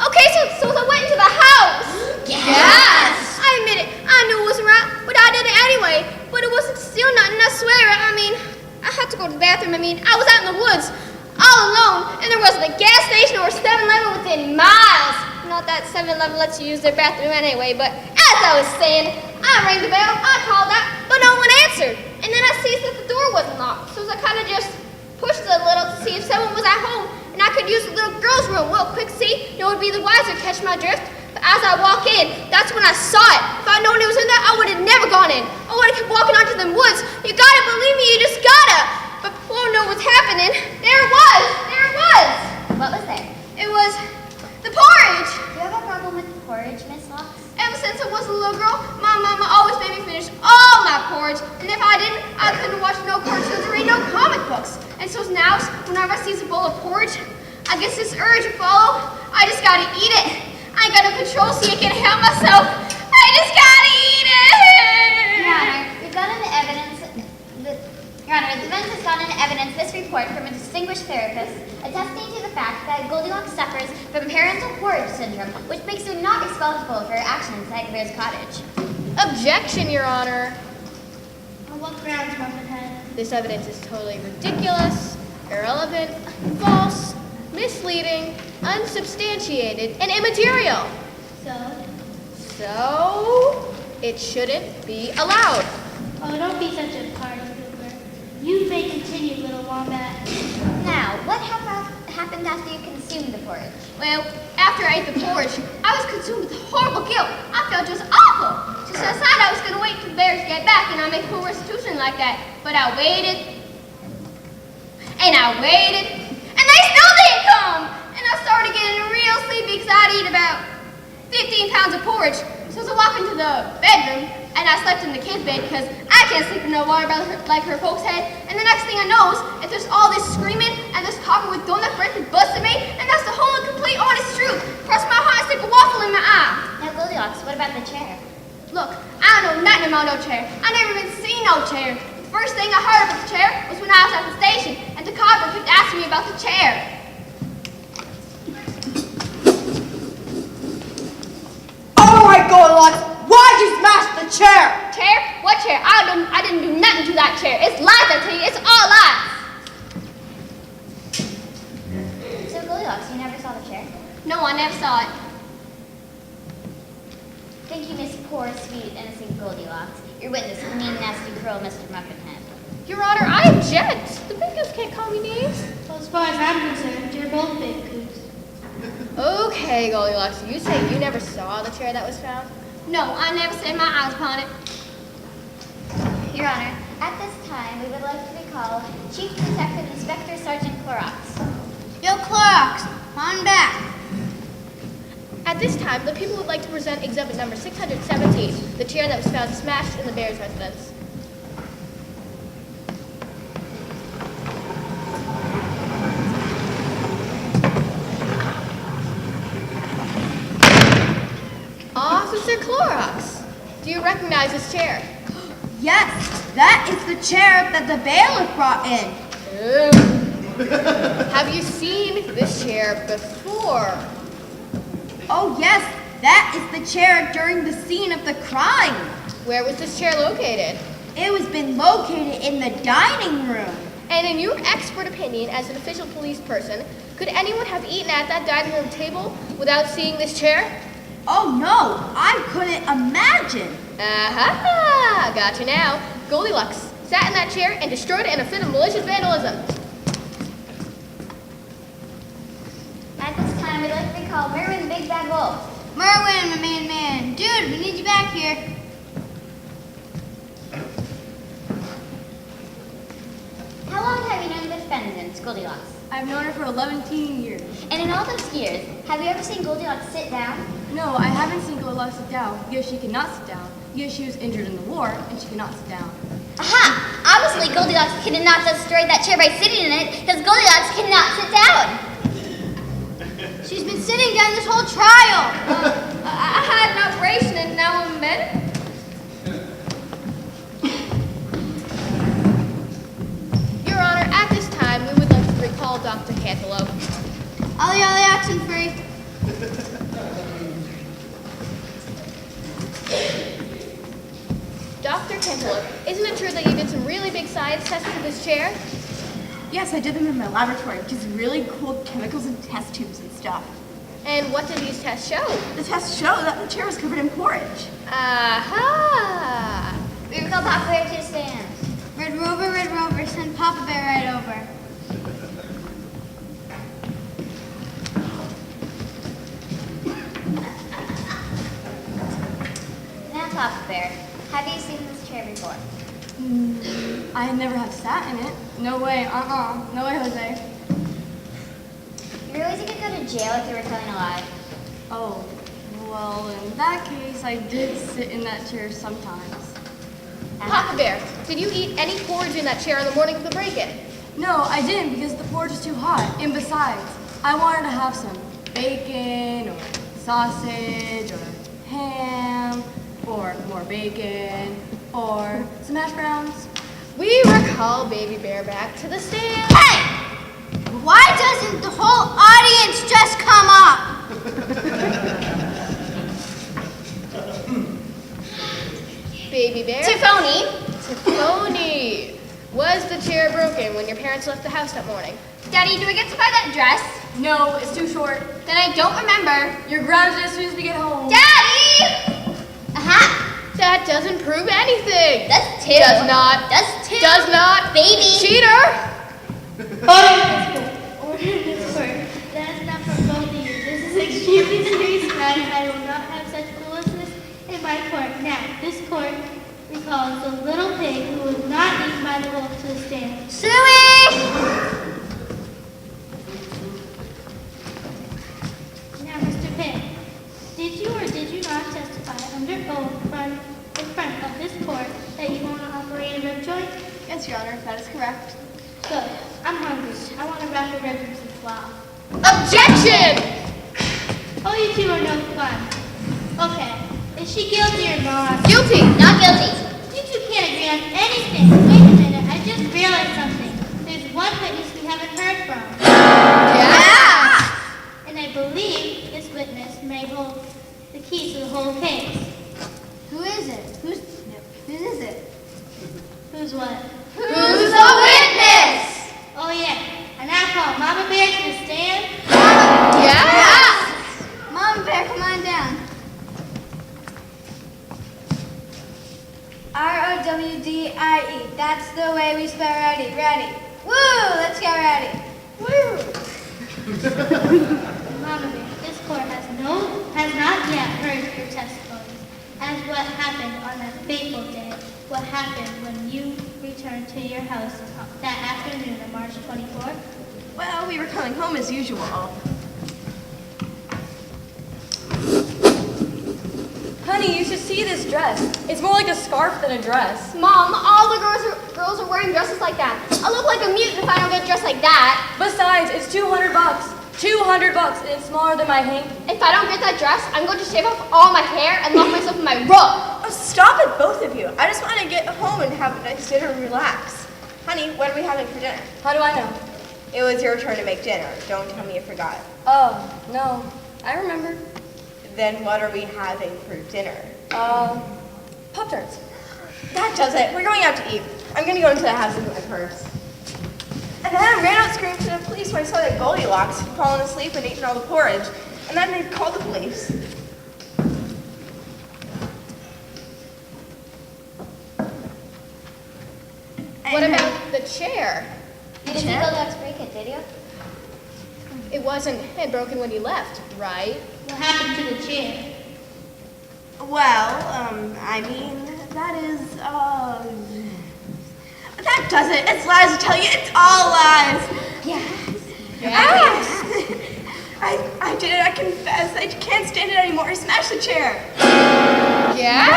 okay, so I went into the house. Yes! I admit it, I knew it wasn't right, but I did it anyway. But it wasn't still nothing, I swear. I had to go to the bathroom. I was out in the woods, all alone, and there wasn't a gas station or a 7-Eleven within miles. Not that 7-Eleven lets you use their bathroom anyway, but as I was saying, I rang the bell, I called out, but no one answered. And then I see that the door wasn't locked, so I kind of just pushed it a little to see if someone was at home, and I could use the little girl's room real quick, see? No one would be the wiser, catch my drift. But as I walk in, that's when I saw it. If I'd known it was in there, I would have never gone in. I would have kept walking onto them woods. You gotta believe me, you just gotta. But before I know what's happening, there it was. What was there? It was the porridge. Do you have a problem with porridge, Miss Locks? Ever since I was a little girl, my mama always made me finish all my porridge. And if I didn't, I couldn't watch no cartoons or read no comic books. And so now, whenever I see a bowl of porridge, I guess this urge will follow. I just gotta eat it. I ain't got no control, so you can't help myself. I just gotta eat it. Your Honor, we've got an evidence. Your Honor, the defense has gotten evidence this report from a distinguished therapist attesting to the fact that Goldilocks suffers from parental porridge syndrome, which makes her not responsible for her actions at Bear's cottage. Objection, Your Honor. On what grounds, Muffinhead? This evidence is totally ridiculous, irrelevant, false, misleading, unsubstantiated, and immaterial. So, it shouldn't be allowed. Oh, don't be such a party pooper. You may continue, little wombat. Now, what happened after you consumed the porridge? Well, after I ate the porridge, I was consumed with horrible guilt. I felt just awful. Just decided I was going to wait till the bears get back and I'll make full restitution like that. But I waited And I waited, and they still didn't come. And I started getting real sleepy because I'd eat about 15 pounds of porridge. So I walked into the bedroom, and I slept in the kid's bed because I can't sleep in no water like her folks had. And the next thing I know is there's all this screaming and this talking with donut friends and busting me, and that's the whole and complete honest truth. Cross my heart and stick a waffle in my eye. Now, Goldilocks, what about the chair? Look, I don't know nothing about no chair. I never even seen no chair. The first thing I heard about the chair was when I was at the station, and the carver kept asking me about the chair. All right, Goldilocks, why'd you smash the chair? Chair? What chair? I didn't do nothing to that chair. It's lies, I tell you. It's all lies. So, Goldilocks, you never saw the chair? No, I never saw it. Thank you, Miss Poor, Sweet, Innocent Goldilocks. Your witness, mean, nasty, cruel Mr. Muffinhead. Your Honor, I object. The Bigos can't call me names. Well, as far as I'm concerned, you're both big coots. Okay, Goldilocks, you say you never saw the chair that was found? No, I never set my eyes upon it. Your Honor, at this time, we would like to recall Chief Detective Inspector Sergeant Clorox. Yo, Clorox, on back. At this time, the people would like to present exhibit number 617, the chair that was found smashed in the Bears residence. Officer Clorox, do you recognize this chair? Yes, that is the chair that the bailiff brought in. Have you seen this chair before? Oh, yes, that is the chair during the scene of the crime. Where was this chair located? It was been located in the dining room. And in your expert opinion, as an official police person, could anyone have eaten at that dining room table without seeing this chair? Oh, no, I couldn't imagine. Aha! Gotcha now. Goldilocks sat in that chair and destroyed it in a fit of malicious vandalism. At this time, we'd like to recall Merwin the Big Bad Wolf. Merwin, my man. Dude, we need you back here. How long have you known the defendant, Goldilocks? I've known her for 11 years. And in all those years, have you ever seen Goldilocks sit down? No, I haven't seen Goldilocks sit down because she cannot sit down. Because she was injured in the war and she cannot sit down. Aha! Obviously, Goldilocks cannot destroy that chair by sitting in it, because Goldilocks cannot sit down. She's been sitting down this whole trial. I had an operation and now I'm better. Your Honor, at this time, we would like to recall Dr. Cantaloupe. Ollie, action free. Dr. Cantaloupe, isn't it true that you did some really big science tests to this chair? Yes, I did them in my laboratory, which is really cool chemicals and test tubes and stuff. And what did these tests show? The tests show that the chair was covered in porridge. Aha! We recall Papa Bear to the stand. Red Rover, send Papa Bear right over. Now, Papa Bear, have you seen this chair before? I never have sat in it. No way, no way, Jose. You realize you could go to jail if you were telling a lie? Oh, well, in that case, I did sit in that chair sometimes. Papa Bear, did you eat any porridge in that chair on the morning of the break-in? No, I didn't because the porridge was too hot. And besides, I wanted to have some bacon or sausage or ham or more bacon or some hash browns. We recall Baby Bear back to the stand. Hey! Why doesn't the whole audience just come up? Baby Bear? Tiffany. Tiffany! Was the chair broken when your parents left the house that morning? Daddy, do I get to buy that dress? No, it's too short. Then I don't remember. You're grounded as soon as we get home. Daddy! Aha! That doesn't prove anything. That's two. Does not. That's two. Does not. Baby. Cheater! Order in this court. That is not from both of you. This is extremely serious matter. I will not have such foolishness in my court. Now, this court recalls the little pig who was not eaten by the wolf to the stand. Suey! Your Honor. That is correct. Good. I'm hungry. I want to wrap the ribs in some flour. Objection! Oh, you two are no fun. Okay. Is she guilty or not? Guilty. Not guilty. You two can't agree on anything. Wait a minute. I just realized something. There's one witness we haven't heard from. Yeah. And I believe this witness may hold the key to the whole case. Who is it? Who is it? Who's what? Who's the witness? Oh, yeah. I now call Mama Bear to the stand. Yeah. Mama Bear, come on down. R-O-W-D-I-E. That's the way we spell ready. Ready. Woo! Let's get ready. Woo! Mama Bear, this court has not yet heard your testimony as what happened on that fateful day. What happened when you returned to your house that afternoon of March 24th? Well, we were coming home as usual. Honey, you should see this dress. It's more like a scarf than a dress. Mom, all the girls are wearing dresses like that. I'll look like a mutant if I don't get dressed like that. Besides, it's $200. $200, and it's smaller than my hank. If I don't get that dress, I'm going to shave off all my hair and lock myself in my robe. Oh, stop it, both of you. I just want to get home and have a nice dinner and relax. Honey, what are we having for dinner? How do I know? It was your turn to make dinner. Don't tell me you forgot. Oh, no. I remember. Then what are we having for dinner? Pop-Tarts. That does it. We're going out to eat. I'm going to go into the house and get my purse. And then I ran out screaming to the police when I saw that Goldilocks had fallen asleep and eaten all the porridge. And then they called the police. What about the chair? You didn't go to break it, did you? It wasn't broken when you left, right? What happened to the chair? Well, I mean, that is, that does it. It's lies, I tell you. It's all lies. Yes. I did it. I confess. I can't stand it anymore. I smashed the chair. Yeah? I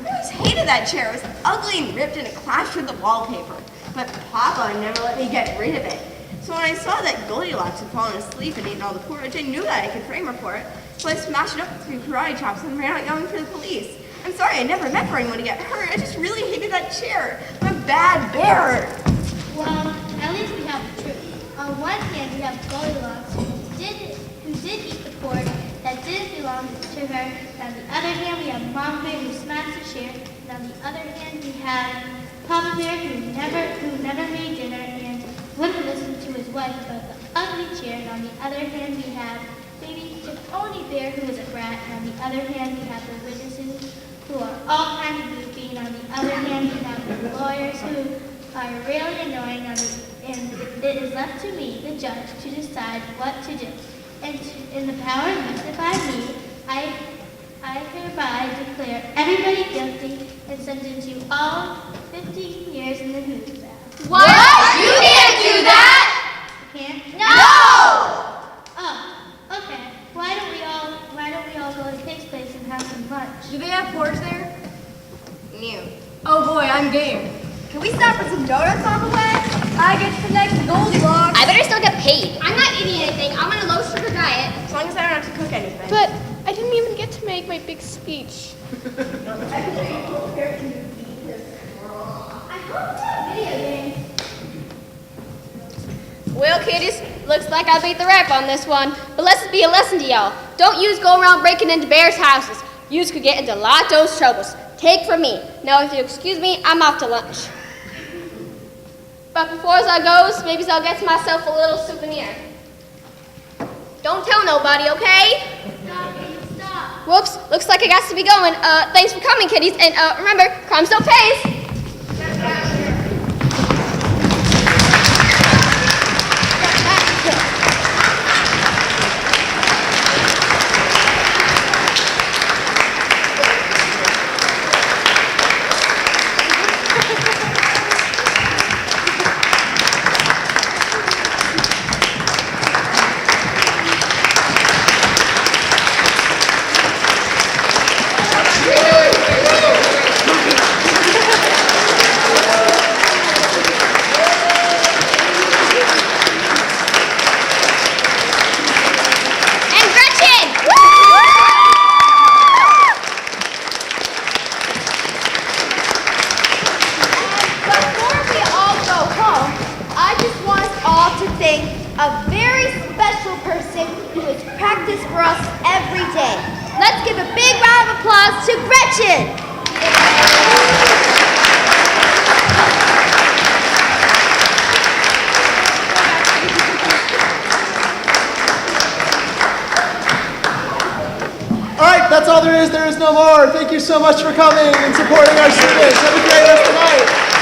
always hated that chair. It was ugly and ripped and it clashed with the wallpaper. But Papa never let me get rid of it. So when I saw that Goldilocks had fallen asleep and eaten all the porridge, I knew that I could frame her for it. So I smashed it up with 3 karate chops and ran out yelling for the police. I'm sorry, I never meant for anyone to get hurt. I just really hated that chair. I'm a bad bear. Well, at least we have the truth. On one hand, we have Goldilocks, who did eat the porridge that didn't belong to her. And on the other hand, we have Mama Bear, who smashed the chair. And on the other hand, we have Papa Bear, who never made dinner and wouldn't listen to his wife about the ugly chair. And on the other hand, we have Baby Tiffany Bear, who is a brat. And on the other hand, we have the witnesses, who are all kinds of goofy. And on the other hand, we have the lawyers, who are really annoying. And it is left to me, the judge, to decide what to do. And in the power vested by me, I hereby declare everybody guilty and sentence you all 15 years in the hoop bath. What? You can't do that! You can't? No! Oh, okay. Why don't we all go to Pig's Place and have some lunch? Do they have porridge there? No. Oh boy, I'm game. Can we stop for some donuts on the way? I get the next Goldilocks. I better still get paid. I'm not eating anything. I'm on a low sugar diet. As long as I don't have to cook anything. But I didn't even get to make my big speech. I hope it's a video game. Well, kiddies, looks like I beat the rap on this one. But let's be a lesson to y'all. Don't use go around breaking into bears' houses. Yous could get into lots of those troubles. Take from me. Now, if you excuse me, I'm off to lunch. But before I goes, maybe I'll get myself a little souvenir. Don't tell nobody, okay? Stop. Whoops, looks like I got to be going. Thanks for coming, kiddies. And remember, crime still pays. Gretchen. All right, that's all there is. There is no more. Thank you so much for coming and supporting our students. Have a great rest of the night.